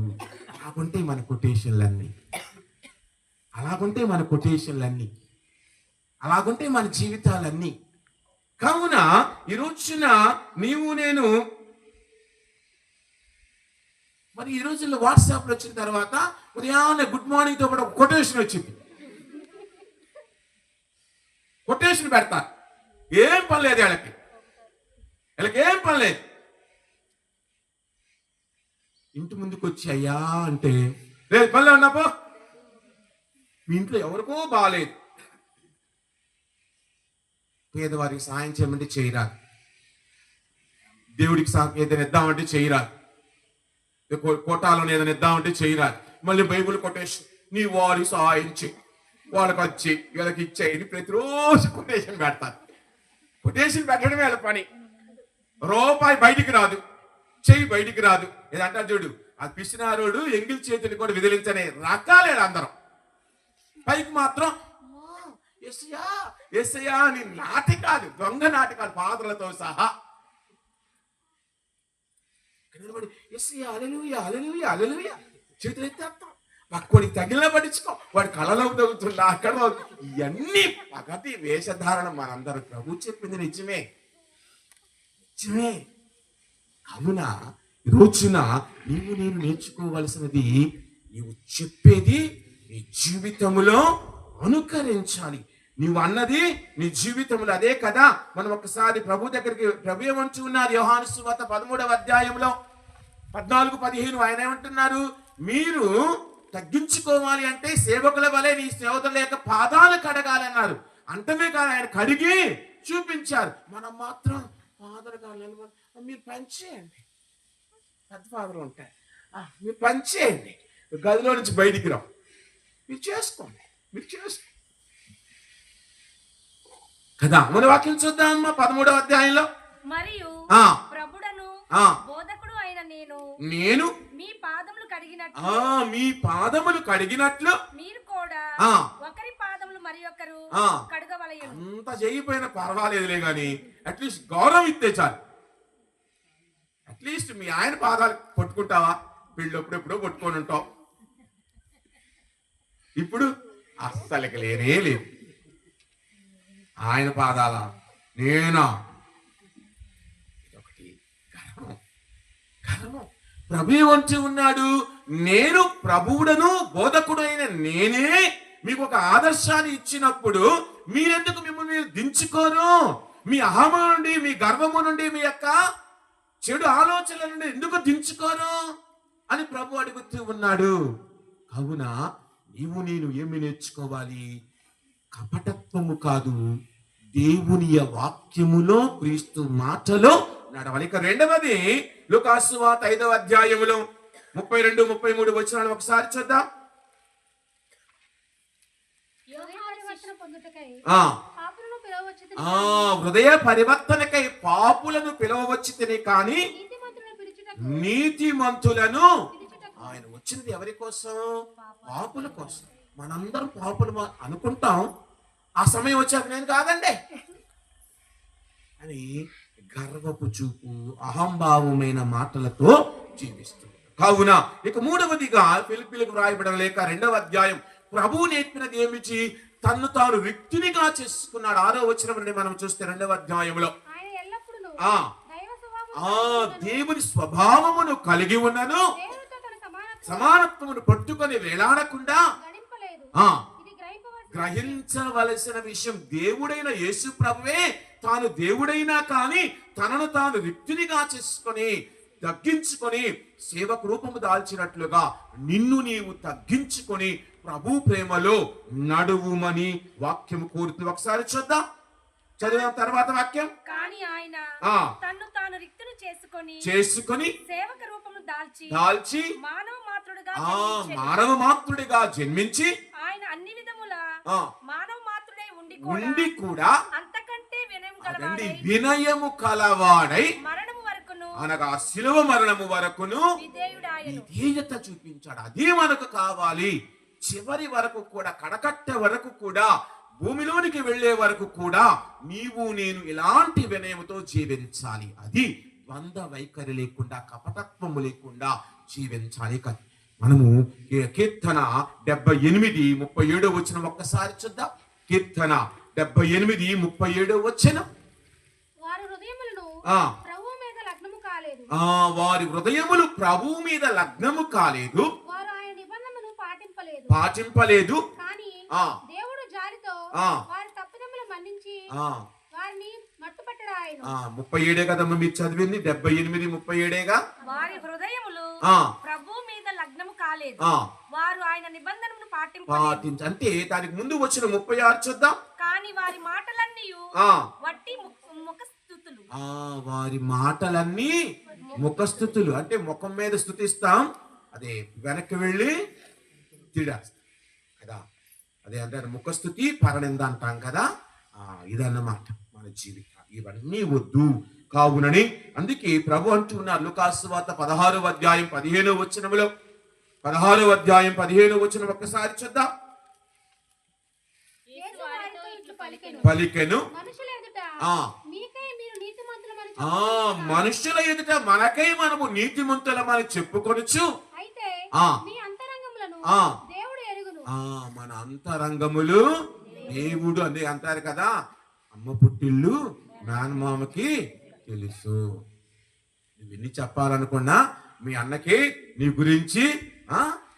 అలాగుంటే మన కొటేషన్లన్నీ, అలాగుంటే మన జీవితాలన్నీ. కావున ఈ రోజున నీవు నేను మరి ఈ రోజుల్లో వాట్సాప్లో వచ్చిన తర్వాత ఉదయాన్నే గుడ్ మార్నింగ్తో పాటు ఒక కొటేషన్ వచ్చింది. కొటేషన్ పెడతారు. ఏం పని లేదు వీళ్ళకి ఏం పని లేదు. ఇంటి ముందుకు వచ్చి అయ్యా అంటే లేదు పనిలో ఉన్నపో, మీ ఇంట్లో ఎవరికో బాగాలేదు, పేదవారికి సాయం చేయమంటే చేయరాదు, దేవుడికి ఏదైనా ఇద్దామంటే చేయరాదు, కోటాలను ఏదైనా ఇద్దామంటే చేయరాదు. మళ్ళీ బైబుల్ కొటేషన్, నీ వారి సహాయం చేయి, వాళ్ళకి వచ్చి వీళ్ళకి ఇచ్చేయి, ప్రతిరోజు కొటేషన్ పెడతారు. కొటేషన్ పెట్టడమే వీళ్ళ పని. రూపాయి బయటికి రాదు, చెయ్యి బయటికి రాదు. ఏదంటారు చూడు, ఆ పిసినారోడు ఎంగిల్ చేతిని కూడా విదిలించనే రకాలేడు అందరం. పైకి మాత్రం ఎస్సయ్యా అని నాటకాలు, దొంగ నాటకాలు పాత్రలతో సహా చేతులు ఎత్తేస్తాం, పక్కోడికి తగిలిన పడించుకో, వాడి కళలో తగ్గుతున్నా అక్కడ. ఇవన్నీ పగతి వేషధారణ. మనందరూ ప్రభు చెప్పింది నిజమే. అవునా, ఈ రోజున నీవు నేను నేర్చుకోవలసినది, నీవు చెప్పేది నీ జీవితంలో అనుకరించాలి. నువ్వు అన్నది నీ జీవితంలో అదే కదా. మనం ఒకసారి ప్రభు దగ్గరికి, ప్రభు ఏమంటూ ఉన్నారు యోహాను సువార్త 13వ అధ్యాయంలో 14-15 ఆయన ఏమంటున్నారు, మీరు తగ్గించుకోవాలి అంటే సేవకుల వలె నీ సేవకుల యొక్క పాదాలు కడగాలన్నారు. అంటమే కాదు, ఆయన కడిగి చూపించారు. మనం మాత్రం పాదాలు కావాలి, మీరు పనిచేయండి, పెద్ద పాదలు ఉంటాయి, మీరు పనిచేయండి, గదిలో నుంచి బయటికి రావు, మీరు చేసుకోండి కదా. మన వాక్యం చూద్దామమ్మా 13వ అధ్యాయంలో. మరియు ప్రభుడను బోధకుడు అయిన నేను మీ పాదములు కడిగినట్లు మీరు కూడా ఒకరి పాదములు మరి ఒకరు ఆ. కడుగవలయును. అంత చేయకపోయినా పర్వాలేదులే గాని అట్లీస్ట్ గౌరవం ఇస్తే చాలు. అట్లీస్ట్ మీ ఆయన పాదాలు పట్టుకుంటావా? పెళ్ళప్పుడెప్పుడో పట్టుకొని ఉంటావు, ఇప్పుడు అస్సలకి లేనే లేదు. ఆయన పాదాల నేనా? ఇదొకటి గర్వం. గర్వం. ప్రభు వంటి ఉన్నాడు, నేను ప్రభువుడను బోధకుడైన నేనే మీకు ఒక ఆదర్శాన్ని ఇచ్చినప్పుడు మీరెందుకు మిమ్మల్ని మీరు దించుకోరు? మీ అహము నుండి, మీ గర్వము నుండి, మీ యొక్క చెడు ఆలోచనల నుండి ఎందుకు దించుకోరు అని ప్రభు అడుగుతూ ఉన్నాడు. కావున నీవు నేను ఏమి నేర్చుకోవాలి? కపటత్వము కాదు, దేవుని వాక్యములో క్రీస్తు మాటలో నడవాలి. ఇక రెండవది లూకాసు సువార్త 5వ అధ్యాయములో 32, 33 వచనాలు ఒకసారి చూద్దాం. హృదయ పరివర్తనకై పాపులను పిలవవచ్చితిని కానీ నీతిమంతులను. ఆయన వచ్చినది ఎవరి కోసం? పాపుల కోసం. మనందరం పాపులు అనుకుంటాం, ఆ సమయం వచ్చాక నేను కాదండి అని గర్వపు చూపు, అహంభావమైన మాటలతో జీవిస్తుంది. కావున ఇక మూడవదిగా ఫిలిప్పీలకు వ్రాయబడిన లేఖ 2వ అధ్యాయం ప్రభువు నేర్పినది ఏమిటి? తన్ను తాను వ్యక్తినిగా చేసుకున్నాడు. 6వ వచనం నుండి మనం చూస్తే 2వ అధ్యాయంలో దేవుని స్వభావమును కలిగి ఉన్నను, సమానత్వమును పట్టుకొని వేలాడకుండా. గ్రహించవలసిన విషయం, దేవుడైన యేసు ప్రభువే తాను దేవుడైనా కానీ తనను తాను వ్యక్తినిగా చేసుకొని తగ్గించుకొని సేవకు రూపము దాల్చినట్లుగా నిన్ను నీవు తగ్గించుకొని ప్రభు ప్రేమలో నడువుమని వాక్యము కోరుతుంది. ఒకసారి చూద్దాం, చదివిన తర్వాత వాక్యం. కానీ ఆయన తన్ను తాను రిక్తును చేసుకొని సేవక రూపము దాల్చి మానవ మాత్రుడిగా జన్మించి ఆయన అన్ని విధముల మానవ మాత్రుడై ఉండి కూడా అంతకంటే వినయము కలవాడై మరణము వరకును, అనగా శిలువ మరణము వరకును విధేయత చూపించాడు. అదే మనకు కావాలి. చివరి వరకు కూడా, కడకట్ట వరకు కూడా, భూమిలోనికి వెళ్లే వరకు కూడా నీవు నేను ఇలాంటి వినయముతో జీవించాలి. అది ద్వంద్వ వైఖరి లేకుండా, కపటత్వము లేకుండా జీవించాలి. మనము కీర్తన 78:37 వచనం ఒక్కసారి చూద్దాం. కీర్తన 78:37 వచనం. వారి హృదయములు ప్రభువు మీద లగ్నము కాలేదు, పాటింపలేదు. దేవుడు జాలితో వారి తప్పిదములు మన్నించి వారిని మట్టుపట్టడు ఆయన. 37 కదమ్మా మీరు చదివింది, 78:37గా. వారి హృదయములు ప్రభువు మీద లగ్నము కాలేదు, వారు ఆయన నిబంధనను పాటించ. అంటే దానికి ముందు వచ్చిన 36 చూద్దాం. కానీ వారి మాటలన్నీ వట్టి ముఖస్తుతులు. వారి మాటలన్నీ ముఖస్తుతులు. అంటే ముఖం మీద స్తుతిస్తాం, అదే వెనక్కి వెళ్ళి తిడేస్తాం కదా. అదే అంటారు ముఖస్తుతి పరనింద అంటాం కదా. ఇదన్నమాట మన జీవితం. ఇవన్నీ వద్దు. కావునని అందుకే ప్రభు అంటున్నారు లూకాసు సువార్త 16వ అధ్యాయం 15వ వచనములో, 16వ అధ్యాయం 15వ వచనం ఒక్కసారి చూద్దాం. పలికెను, మనుషుల ఎదుట మనకై మనము నీతిమంతులమని చెప్పుకొనుచు మన అంతరంగములు దేవుడు అని అంటారు కదా. అమ్మ పుట్టిల్లు మేనమామకి తెలుసు. నువ్వు ఎన్ని చెప్పాలనుకున్నా మీ అన్నకి నీ గురించి,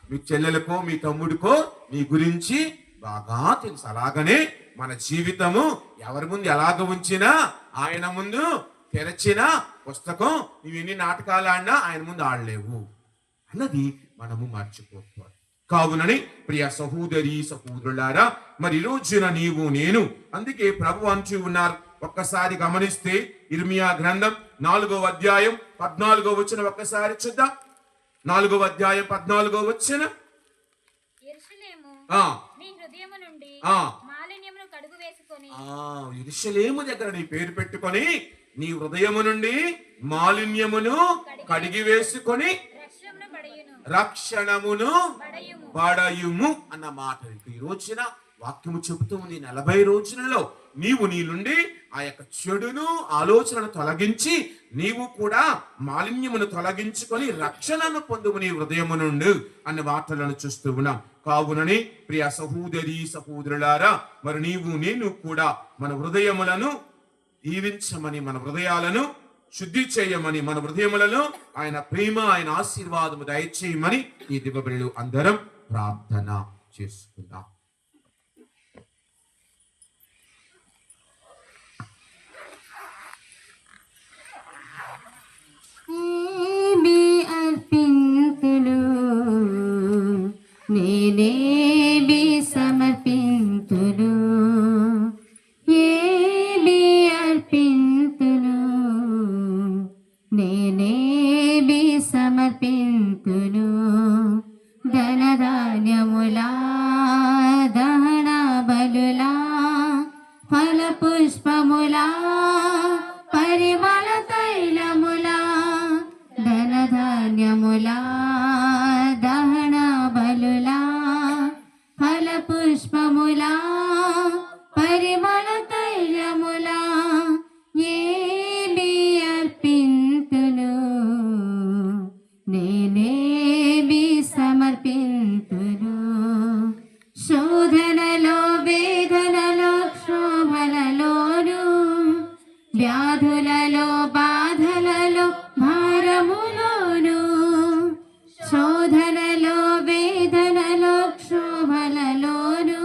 మీ చెల్లెలకో మీ తమ్ముడికో నీ గురించి బాగా తెలుసు. అలాగనే మన జీవితము ఎవరి ముందు ఎలాగ ఉంచినా, ఆయన ముందు తెరచిన పుస్తకం నువ్వు ఎన్ని నాటకాలు ఆడినా ఆయన ముందు ఆడలేవు అన్నది మనము మర్చిపోతాం. కావునని ప్రియ సహోదరి సహోదరులారా, మరి ఈ రోజున నీవు నేను అందుకే ప్రభు అంటూ ఉన్నారు. ఒక్కసారి గమనిస్తే ఇర్మియా గ్రంథం 4వ అధ్యాయం 14వ వచనం ఒక్కసారి చూద్దాం. 4వ అధ్యాయం 14వ వచనం. యెరూషలేము దగ్గర నీ పేరు పెట్టుకొని నీ హృదయము నుండి మాలిన్యమును కడిగి వేసుకొని రక్షణమును పడయుము అన్న మాట. ఈ రోజున వాక్యము చెబుతూ ఉంది 40 రోజులలో నీవు నీ నుండి ఆ యొక్క చెడును ఆలోచనను తొలగించి నీవు కూడా మాలిన్యమును తొలగించుకొని రక్షణను పొందుము నీ హృదయము నుండి అనే వార్తలను చూస్తూ ఉన్నాం. కావునని ప్రియ సహోదరి సహోదరులారా, మరి నీవు నేను కూడా మన హృదయములను దీవించమని, మన హృదయాలను శుద్ధి చేయమని, మన హృదయములలో ఆయన ప్రేమ, ఆయన ఆశీర్వాదము దయచేయమని ఈ దివ్యబలిలో అందరం ప్రార్థన చేసుకుందాం. ఏమి అర్పింతులు నేనేమి సమర్పింతులు, ఏమి అర్పింతులు నేనేమి సమర్పింతులు, ధనధాన్యములా దహన బలులా ఫల పుష్పములా పరిమళ తైలములా, ధనధాన్యములా దహన బలులా ఫల పుష్పములా పరిమళ తైలములా, ఏమి అర్పింతులు నేనేమి సమర్పింతులు, శోధనలో వేదనలో క్షోభలలోను వ్యాధులలో బాధలలో భారములోను, శోధనలో వేదనలో క్షోభలలోను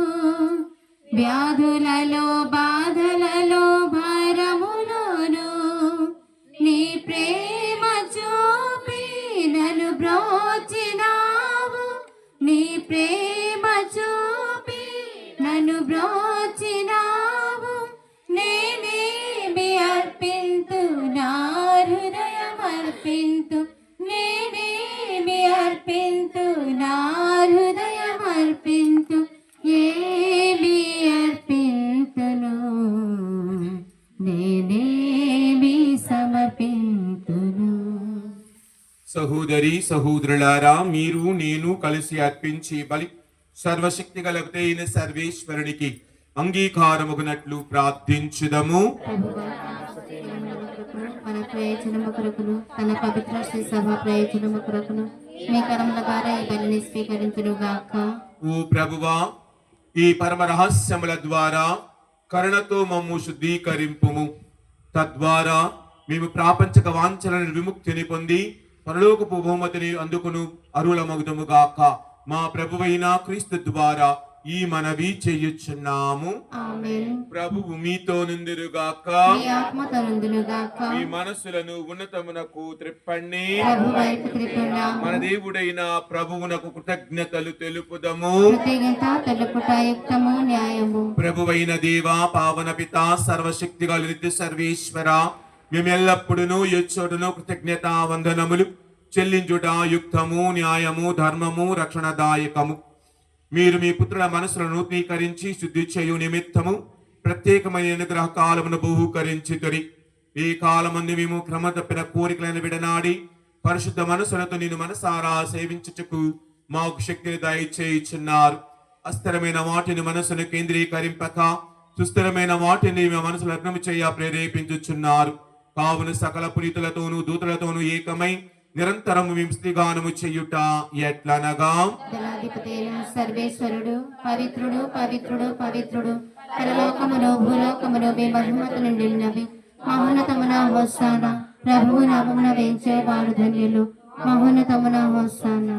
వ్యాధులలో బాధలలో భారములోను, నీ ప్రేమ చూపి నన్ను బ్రోచినావు, నీ ప్రేమ చూపి నన్ను బ్రోచినావు, నేనేమి అర్పింతు నా హృదయం అర్పింతు, నేనేమి అర్పింతు నా హృదయం అర్పింతు, ఏమి అర్పింతును నేనేమి సమర్పింతును. సహోదరి సహోదరులారా, మీరు నేను కలిసి అర్పించే బలి సర్వశక్తి గలైన సర్వేశ్వరునికి అంగీకారముగునట్లు ప్రార్థించుదము. మన ప్రయోజనము కొరకును తన పవిత్ర శ్రీ సభ ప్రయోజనము కొరకును మీ కరముల ద్వారా ఈ బలిని స్వీకరించును గాక. ఓ ప్రభువా, ఈ పరమ రహస్యముల ద్వారా కరుణతో మమ్ము శుద్ధీకరింపుము. తద్వారా మేము ప్రాపంచక వాంఛలను విముక్తిని పొంది పరలోకపు బహుమతిని అందుకును అరులమగుదము గాక. మా ప్రభువైన క్రీస్తు ద్వారా ఈ మనవి చేయుచున్నాము. ఆమేన్. ప్రభువు మీతో నుందురుగాక. మీ ఆత్మతో నుండునుగాక. మీ మనస్సులను ఉన్నతమునకు త్రిప్పండి. ప్రభు వైపు త్రిప్పుదాము. మన దేవుడైన ప్రభువునకు కృతజ్ఞతలు తెలుపుదము. కృతజ్ఞత తెలుపుట యుక్తము న్యాయము. ప్రభువైన దేవా, పావన పిత, సర్వశక్తిగా నిత్య సర్వేశ్వర, మేమెల్లప్పుడూ ఎచ్చోడును కృతజ్ఞత వందనములు చెల్లించుట యుక్తము న్యాయము ధర్మము రక్షణదాయకము. మీరు మీ పుత్రుల మనసులను నూతనీకరించి శుద్ధి చేయు నిమిత్తము ప్రత్యేకమైన అనుగ్రహ కాలమును బహూకరించితురి. ఈ కాలమందు మేము క్రమ తప్పిన కోరికలను విడనాడి పరిశుద్ధ మనసులతో నేను మనసారా సేవించుటకు మాకు శక్తిని దయచేయుచున్నారు. అస్థిరమైన వాటిని మనసును కేంద్రీకరింపక సుస్థిరమైన వాటిని మీ మనసు లగ్నము చేయ ప్రేరేపించుచున్నారు. కావున సకల పునీతులతోనూ దూతలతోనూ ఏకమై నిరంతరము మేము స్తుతిగానము చేయుట ఎట్లనగా, దళాధిపతైన సర్వేశ్వరుడు పవిత్రుడు పవిత్రుడు పవిత్రుడు, పరలోకమును భూలోకమును మీ మహిమతో నిండినవి. మహోన్నతమున హోసానా, ప్రభువు నామమున వేంచే వారు ధన్యులు. మహోన్నతమున హోసానా.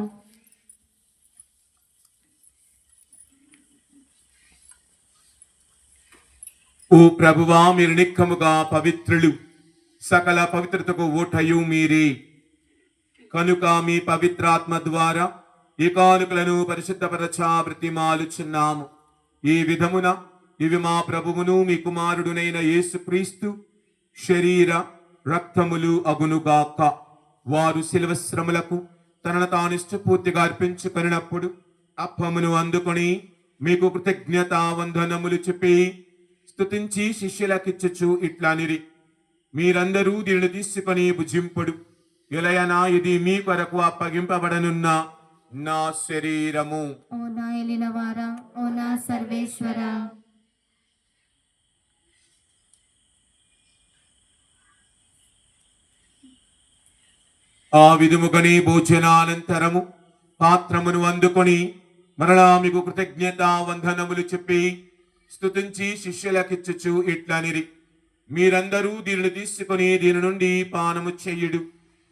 ఓ ప్రభువా, మీరు నిక్కముగా పవిత్రులు, సకల పవిత్రతకు ఓటయు మీరే. కనుక మీ పవిత్రాత్మ ద్వారా ఈ కానుకలను పరిశుద్ధపరచా బ్రతిమాలుచున్నాము. ఈ విధమున ఇవి మా ప్రభువును మీ కుమారుడునైన యేసుక్రీస్తు శరీర రక్తములు అగునుగాక. వారు శిలువ శ్రమలకు తనను తాను ఇష్టపూర్తిగా అర్పించుకొనినప్పుడు అప్పమును అందుకొని మీకు కృతజ్ఞతా వందనములు చెప్పి స్తుతించి శిష్యులకిచ్చుచు ఇట్లనిరి, మీరందరూ దీనిని తీసుకొని భుజింపుడు. ఎలయనా ఇది మీ కొరకు అప్పగింపబడనున్న నా శరీరము. ఓ నా ఏలినవారా, ఓ నా సర్వేశ్వర. ఆ విధముగని భోజనానంతరము పాత్రమును అందుకొని మరలా మీకు కృతజ్ఞత వందనములు చెప్పి స్తుతించి శిష్యులకిచ్చుచు ఇట్లనిరి, మీరందరూ దీనిని తీసుకొని దీని నుండి పానము చెయ్యుడు.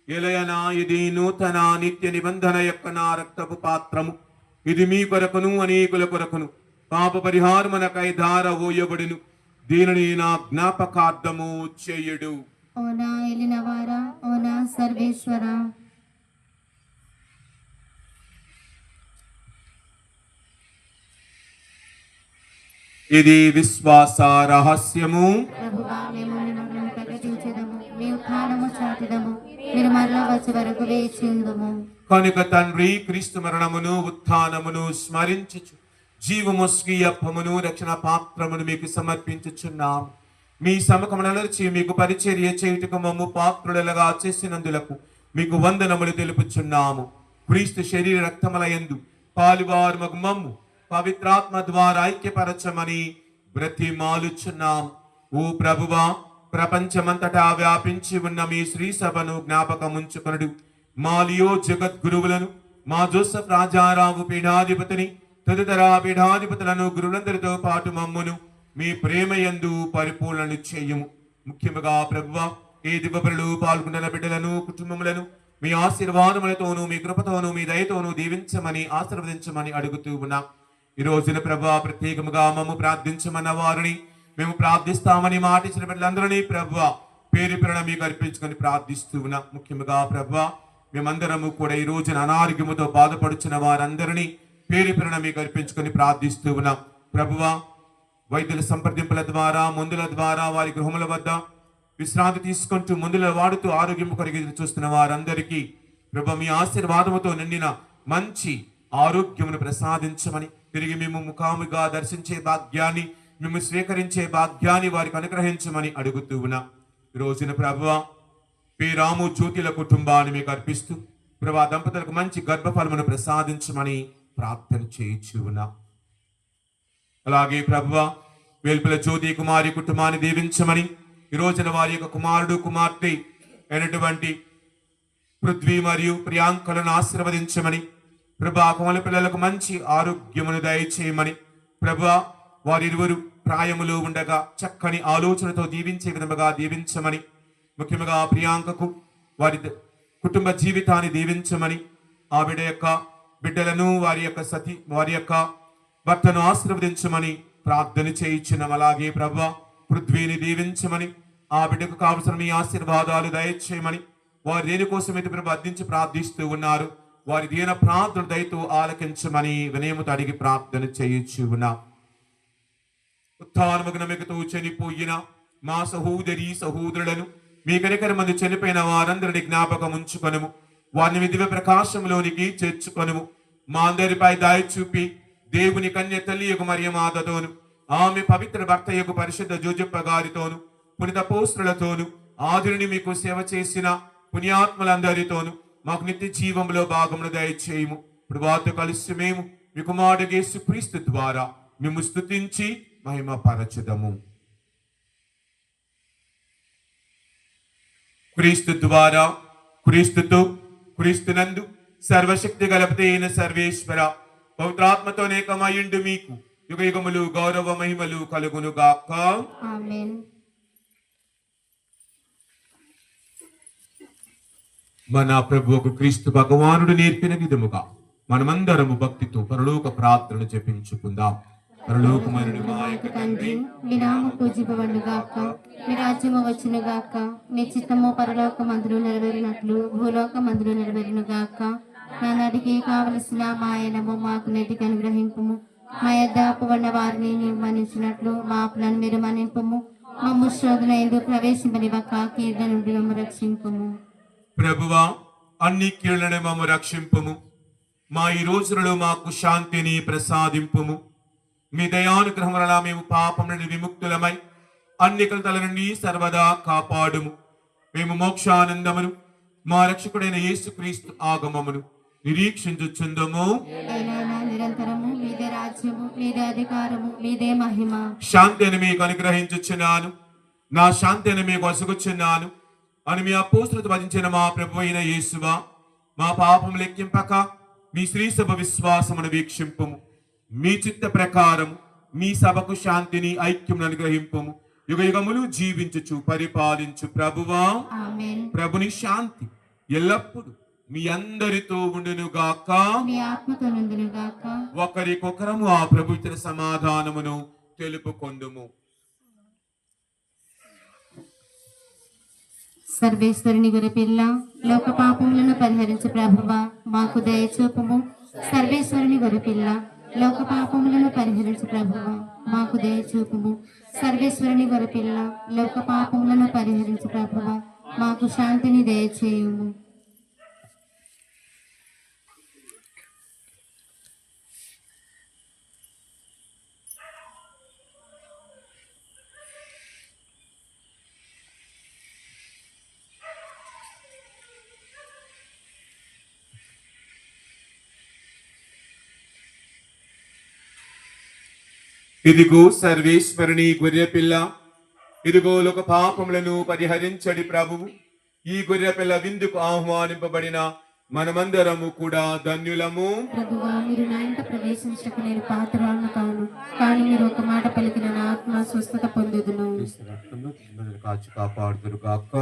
ఎలయనా ఇది నూతన నిత్య నిబంధన యొక్క నా రక్తపు పాత్రము. ఇది మీ కొరకును అనేకుల కొరకును పాప పరిహారమునకై ధార ఓయబడును. దీనిని నా జ్ఞాపకార్థము చెయ్యుడు. ఓ నా ఏలినవారా, ఓ నా సర్వేశ్వర. ఇది విశ్వాస రహస్యము. ప్రభువా, మేము మిమ్మల్ని ప్రకటించదము, మీ ఉత్థానము చాటుదము, మీరు మరలా వచ్చే వరకు వేచి ఉందుము. కనుక తండ్రి, క్రీస్తు మరణమును ఉత్థానమును స్మరించుచు జీవము స్వీయప్పమును రక్షణ పాత్రమును మీకు సమర్పించుచున్నాము. మీ సముఖమునలర్చి మీకు పరిచర్య చేయుటకు మమ్ము పాత్రులుగా చేసినందులకు మీకు వందనములు తెలుపుచున్నాము. క్రీస్తు శరీర రక్తములయందు పాలువారు మమ్ము పవిత్రాత్మ ద్వారా ఐక్యపరచమని బ్రతిమాలుచున్నాం. ఓ ప్రభువా, ప్రపంచమంతటా వ్యాపించి ఉన్న మీ శ్రీ సభను జ్ఞాపకముంచుకొనుడు. మా లియో జగద్గురువులను, మా జోసెఫ్ రాజారావు పీఠాధిపతిని, తదితర పీఠాధిపతులను గురువులందరితో పాటు మమ్మును మీ ప్రేమయందు పరిపూర్ణను చేయుము. ముఖ్యముగా ప్రభువా, ఈ దివ్యబలులు పాల్గొన్న బిడ్డలను, కుటుంబములను మీ ఆశీర్వాదములతోనూ మీ కృపతోనూ మీ దయతోనూ దీవించమని ఆశీర్వదించమని అడుగుతూ ఉన్నా. ఈ రోజున ప్రభువా, ప్రత్యేకముగా మమ్ము ప్రార్థించమన్న వారిని మేము ప్రార్థిస్తామని మాటించిన బిడ్డలందరినీ ప్రభువా పేరు పేరున మీకు అర్పించుకొని ప్రార్థిస్తూ ఉన్నా. ముఖ్యముగా ప్రభువా, మేమందరము కూడా ఈ రోజున అనారోగ్యముతో బాధపడుచున్న వారందరినీ పేరు పేరున మీకు అర్పించుకొని ప్రార్థిస్తూ ఉన్నాం. ప్రభువా, వైద్యుల సంప్రదింపుల ద్వారా, మందుల ద్వారా వారి గృహముల వద్ద విశ్రాంతి తీసుకుంటూ మందుల వాడుతూ ఆరోగ్యం కొరకు ఎదురు చూస్తున్న వారందరికీ ప్రభువా మీ ఆశీర్వాదముతో నిండిన మంచి ఆరోగ్యమును ప్రసాదించమని, తిరిగి మేము ముఖాముగా దర్శించే భాగ్యాన్ని, మేము స్వీకరించే భాగ్యాన్ని వారికి అనుగ్రహించమని అడుగుతూ ఉన్నా. ఈ రోజున ప్రభువా, పి రాము జ్యోతిల కుటుంబాన్ని మీకు అర్పిస్తూ ప్రభువా దంపతులకు మంచి గర్భఫలమును ప్రసాదించమని ప్రార్థన చేయించు ఉన్నా. అలాగే ప్రభువా, వేల్పుల జ్యోతి కుమారి కుటుంబాన్ని దీవించమని, ఈ రోజున వారి యొక్క కుమారుడు కుమార్తె అయినటువంటి పృథ్వీ మరియు ప్రియాంకలను ఆశీర్వదించమని, ప్రభా కోమల పిల్లలకు మంచి ఆరోగ్యమును దయచేయమని, ప్రభా వారిరువురు ప్రాయములో ఉండగా చక్కని ఆలోచనతో దీవించే విధముగా దీవించమని, ముఖ్యంగా ప్రియాంకకు వారి కుటుంబ జీవితాన్ని దీవించమని, ఆవిడ యొక్క బిడ్డలను వారి యొక్క భర్తను ఆశీర్వదించమని ప్రార్థన చేయించున్నాం. అలాగే ప్రభా పృథ్వీని దీవించమని, ఆ బిడ్డకు కావలసిన మీ ఆశీర్వాదాలు దయచేయమని, వారు దేనికోసం అయితే ప్రభు అర్థించి ప్రార్థిస్తూ ఉన్నారు, వారి దీన ప్రార్థన దయతో ఆలకించమని వినయముతో అడిగి ప్రార్థన చేయించు ఉన్నాం. ఉత్థానముతో చనిపోయిన మా సహోదరి సహోదరులను మీ కనికర మంది చనిపోయిన వారందరిని జ్ఞాపకం ఉంచుకొనుము. వారిని మీ దివ్య ప్రకాశంలోనికి చేర్చుకొనుము. మా అందరిపై దయ చూపి దేవుని కన్య తల్లి యొక్క మరియమాతతోను, ఆమె పవిత్ర భర్త యొక్క పరిశుద్ధ జోజప్ప గారితోను, పునీత పోస్టులతోను, ఆదిని మీకు సేవ చేసిన పుణ్యాత్మలందరితోను మాకు నిత్య జీవంలో భాగమును దయచేయము. ఇప్పుడు వారితో కలిసి మేము మీ కుమారుడు యేసుక్రీస్తు ద్వారా మేము స్తుతించి మహిమపరచుదము. క్రీస్తు ద్వారా, క్రీస్తుతో, క్రీస్తునందు సర్వశక్తి గలపతైన సర్వేశ్వర పవిత్రాత్మతో నేకమయుండు మీకు యుగ యుగములు గౌరవ మహిమలు కలుగును గాక. ఆమేన్. మన ప్రభువుకు క్రీస్తు భగవానుడు నేర్పిన విధముగా మనమందరము భక్తితో పరలోక ప్రార్థన జపించుకుందాం. పరలోకమైన మా యొక్క తండ్రి, మీ నామము పూజింపబడుగాక, మీ రాజ్యము వచ్చునుగాక, మీ చిత్తము పరలోకమందులు నెరవేరినట్లు భూలోకమందులు నెరవేరునుగాక. నానాటికి కావలసిన మాయనము మాకు నేటికి అనుగ్రహింపుము. మా యొద్ద అప్పుబడిన వారిని నిర్మాణించినట్లు మా అప్పులను మీరు మన్నింపుము. మమ్ము శోధన యందు ప్రవేశింపనివ్వక కీడు నుండి మమ్ము రక్షింపుము. ప్రభువా, అన్ని కీళ్లను మమ్ము రక్షింపుము. మా ఈ రోజులలో మాకు శాంతిని ప్రసాదింపుము. మీ దయానుగ్రహం వలన మేము పాపం నుండి విముక్తులమై అన్ని కలతల నుండి సర్వదా కాపాడుము. మేము మోక్షానందమును, మా రక్షకుడైన యేసుక్రీస్తు ఆగమమును, నిరీక్షించుచుందుము. ఏలైనా నిరంతరము మీదే రాజ్యము, మీదే అధికారము, మీదే మహిమ. శాంతిని మీకు అనుగ్రహించుచున్నాను, నా శాంతిని మీకు వసుగుచున్నాను అని మీ అపోస్తులతో వధించిన మా ప్రభు అయిన యేసువా, మా పాపం లెక్కింపక మీ శ్రీ సభ విశ్వాసమును వీక్షింపుము. మీ చిత్త ప్రకారం మీ సభకు శాంతిని ఐక్యమును అనుగ్రహింపుము. యుగ యుగములు జీవించుచు పరిపాలించు ప్రభువా, ఆమేన్. ప్రభుని శాంతి ఎల్లప్పుడు మీ అందరితో ఉండును గాక. మీ ఆత్మతో నుండును గాక. ఒకరికొకరము ఆ ప్రభు ఇచ్చిన సమాధానమును తెలుపుకొందుము. సర్వేశ్వరుని గొర్రెపిల్ల, లోక పాపములను పరిహరించు ప్రభువా, మాకు దయచూపుము. సర్వేశ్వరుని గొర్రెపిల్ల, లోక పాపములను పరిహరించు ప్రభువా, మాకు దయచూపుము. సర్వేశ్వరుని గొర్రెపిల్ల, లోక పాపములను పరిహరించు ప్రభువా, మాకు శాంతిని దయచేయుము. ఇదిగో సర్వేశ్వరుని గొర్రెపిల్ల, ఇదిగో లోక పాపములను పరిహరించడి ప్రభువు. ఈ గొర్రెపిల్ల విందుకు ఆహ్వానింపబడిన మనమందరము కూడా ధన్యులము. ప్రభువా, మీరు నా ఇంట ప్రవేశించక నేను పాత్రను కాను, కానీ మీరు ఒక మాట పలికిన నా ఆత్మ స్వస్థత పొందుదును. కాచి కాపాడుదురు గాక.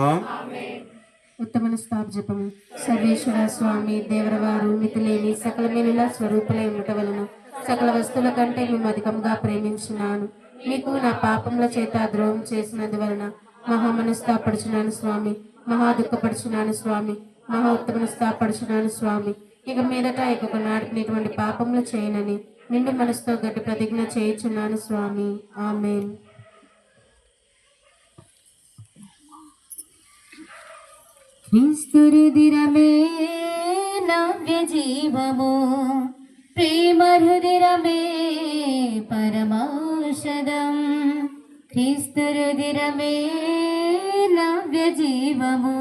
ఉత్తమ స్థాపజపము. సర్వేశ్వర స్వామి దేవరవారు మితిలేని సకల మేలుల స్వరూపులై ఉండట వలన సకల వస్తువుల కంటే మేము అధికంగా ప్రేమించున్నాను. మీకు నా పాపముల చేత ద్రోహం చేసినందువలన మహా మనస్తాపడుచున్నాను స్వామి, మహా దుఃఖపడుచున్నాను స్వామి, మహా ఉత్తమ స్థాపడుచున్నాను స్వామి. ఇక మీదట ఇక నాటికి ఇటువంటి పాపములు చేయనని నిండు మనసుతో గట్టి ప్రతిజ్ఞ చేయుచున్నాను స్వామి. ఆమేన్. క్రీస్తురుదిరమే నవ్య జీవము, ప్రేమ హృదిరమే పరమౌషధం. క్రీస్తురుదిరమే నవ్య జీవము,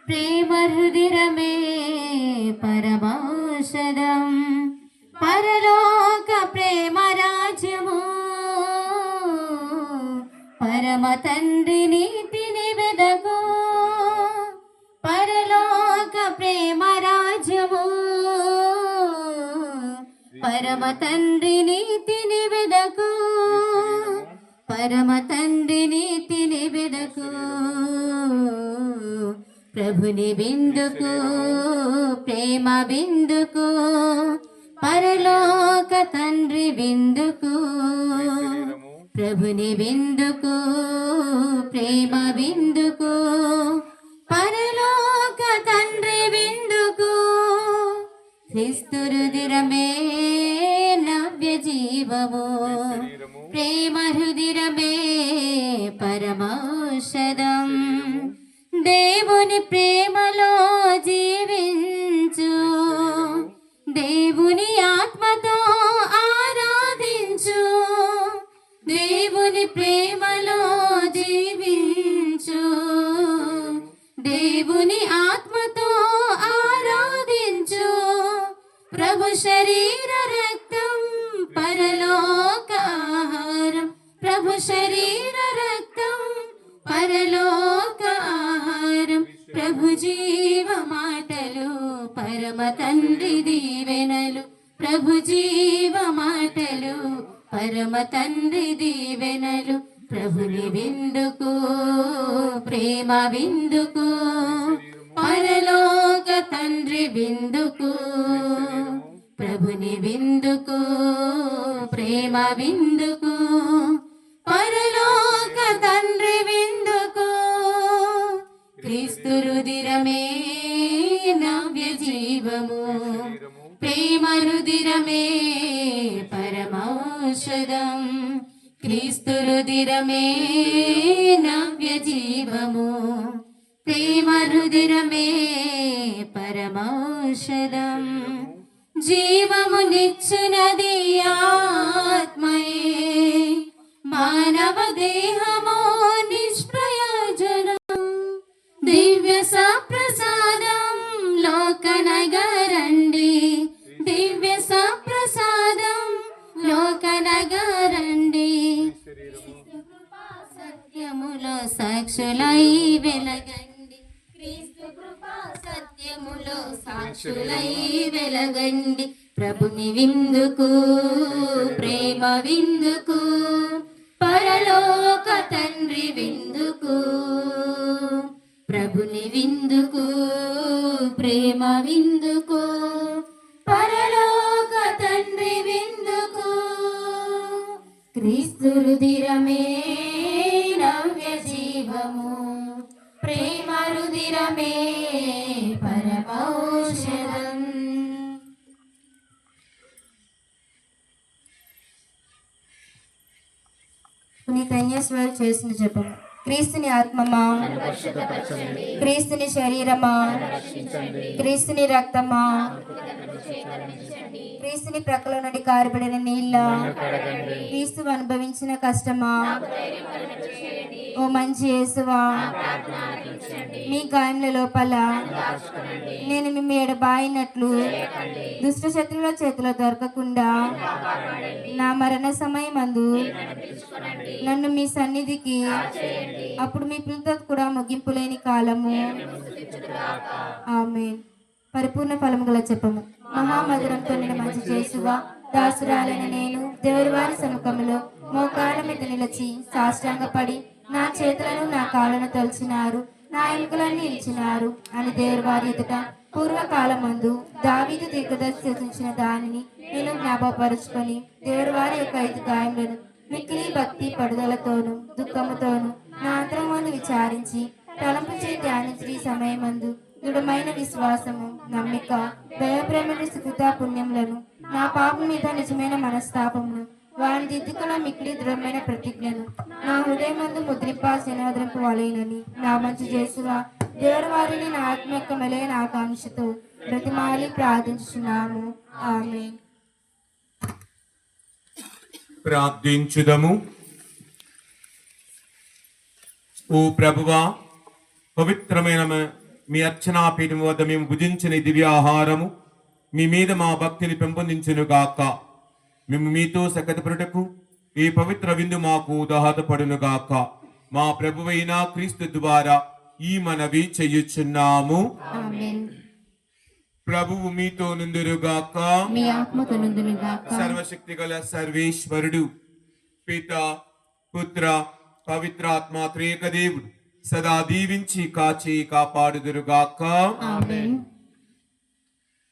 ప్రేమ హృదిరమే పరమౌషధం. పరలోక ప్రేమ రాజ్యము, పరమ తండ్రి నీతిని వెదకు. పరలోక ప్రేమ రాజ్యము, పరమ తండ్రి నీతిని వెదకు. పరమ తండ్రి నీతిని వెదకు. ప్రభుని విందుకు, ప్రేమ విందుకు, పరలోక తండ్రి విందుకు. ప్రభుని విందుకు, ప్రేమ విందుకు, పరలోక తండ్రి విందుకు. క్రీస్తురుదిరమే నవ్య జీవము, ప్రేమ హృదిరమే పరమౌషధం. దేవుని ప్రేమలో జీవించు, దేవుని ఆత్మతో ఆరాధించు. దేవుని ప్రేమలో జీవించు, దేవుని ఆత్మతో ఆరాధించు. ప్రభు శరీర రక్తం పరలోక ఆహారం, ప్రభు శరీర రక్తం పరలోక ఆహారం. ప్రభు జీవ మాటలు పరమ తండ్రి దీవెనలు, ప్రభు జీవ మాటలు పరమ తండ్రి దీవెనలు. ప్రభుని విందుకు, ప్రేమ విందుకు, పరలోక తండ్రి విందుకు. ప్రభుని విందుకు, ప్రేమ విందుకు, పరలోక తండ్రి విందుకు. క్రీస్తురుదిరమే నవ్య జీవము, ప్రేమ రుదిరమే పరమౌషధం. క్రీస్తురుదిరమే నవ్య జీవము, ప్రేమ రుదిరమే పరమౌషధం. జీవమునిచ్చునది ఆత్మయే, మానవ దేహమో నిష్ప్రయోజనం. దివ్య సప్రసాదం లోక నగరండి. సాక్షులై వెలగండి, క్రీస్తు కృపా సత్యములో సాక్షులై వెలగండి. ప్రభుని విందుకు ప్రేమ విందుకు, పరలోక తండ్రి విందుకు, ప్రభుని విందుకు ప్రేమ విందుకు, పరలోక తండ్రి విందుకు. క్రీస్తు రుధిరమే నవ్య జీవము, ప్రేమ రుధిరమే పరమౌషధం. పునీత అన్యస్వారు చేసిన జపం. క్రీస్తుని ఆత్మమా, క్రీస్తుని శరీరమా, క్రీస్తుని రక్తమా, క్రీస్తుని ప్రక్కల నుండి కారబడిన నీళ్ళ, క్రీస్తు అనుభవించిన కష్టమా, ఓ మంచి యేసువా, మీ గాయముల లోపల నేను మీ ఎడబాయినట్లు దుష్ట శత్రువుల చేతిలో దొరకకుండా నా మరణ సమయమందు నన్ను మీ సన్నిధికి, అప్పుడు మీ పిలుత కూడా ముగింపు లేని కాలము. ఆమేన్. పరిపూర్ణ ఫలము గల చెప్పము. మహామధురంతో నేను మంచి చేసుగా దాసురాలైన నేను దేవుడి వారి సముఖములో మోకాళ్ళ మీద నిలిచి సాష్టాంగపడి నా చేతులను నా కాళ్ళను తొలిచినారు, నా ఎముకలను నిలిచినారు అని దేవుడి వారి ఎదుట పూర్వకాలమందు దావీదు దీర్ఘదర్శి సూచించిన దానిని నేను జ్ఞాపకపరుచుకొని దేవుడి వారి యొక్క 5 గాయములను మిక్కిలి భక్తి పడుదలతోను దుఃఖముతోను నా అంతరమందు విచారించి తలంపు చేయి ధ్యానించి సమయమందు దృఢమైన విశ్వాసము, నమ్మిక, దయప్రేమను, సుకృత పుణ్యములను, నా పాపం మీద నిజమైన మనస్తాపమును, వారిని దిద్దుకున్న మిక్కిలి దృఢమైన ప్రతిజ్ఞను నా హృదయమందు ముద్రింపాల్సినద్రింపు వలైనని నా మంచి చేసుగా దేవుడి వారిని నా ఆత్మ యొక్క మెలైన ఆకాంక్షతో బ్రతిమాలి ప్రార్థించుచున్నాము. ఆమేన్. ప్రార్థించుదము. ఓ ప్రభువా, పవిత్రమైన మీ అర్చనా పీఠం వద్ద మేము భుజించిన ఈ దివ్యాహారము మీ మీద మా భక్తిని పెంపొందించును గాక. మేము మీతో సకతపరుటకు ఈ పవిత్ర విందు మాకు దోహదపడును గాక. మా ప్రభువైన క్రీస్తు ద్వారా ఈ మనవి చెయ్యుచున్నాము. ఆమేన్. ప్రభువు మీతో నుందురుగాక. మీ ఆత్మతో నుండునుగాక. సర్వశక్తి గల సర్వేశ్వరుడు పిత, పుత్ర, పవిత్రాత్మ త్రియేక దేవుడు సదా దీవించి కాచి కాపాడుదురుగాక. ఆమేన్.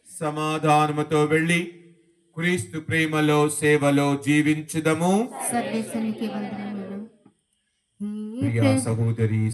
సమాధానముతో వెళ్ళి క్రీస్తు ప్రేమలో సేవలో జీవించుదము. సర్వేశ్వరునికి వందనములు. ప్రియా సహోదరి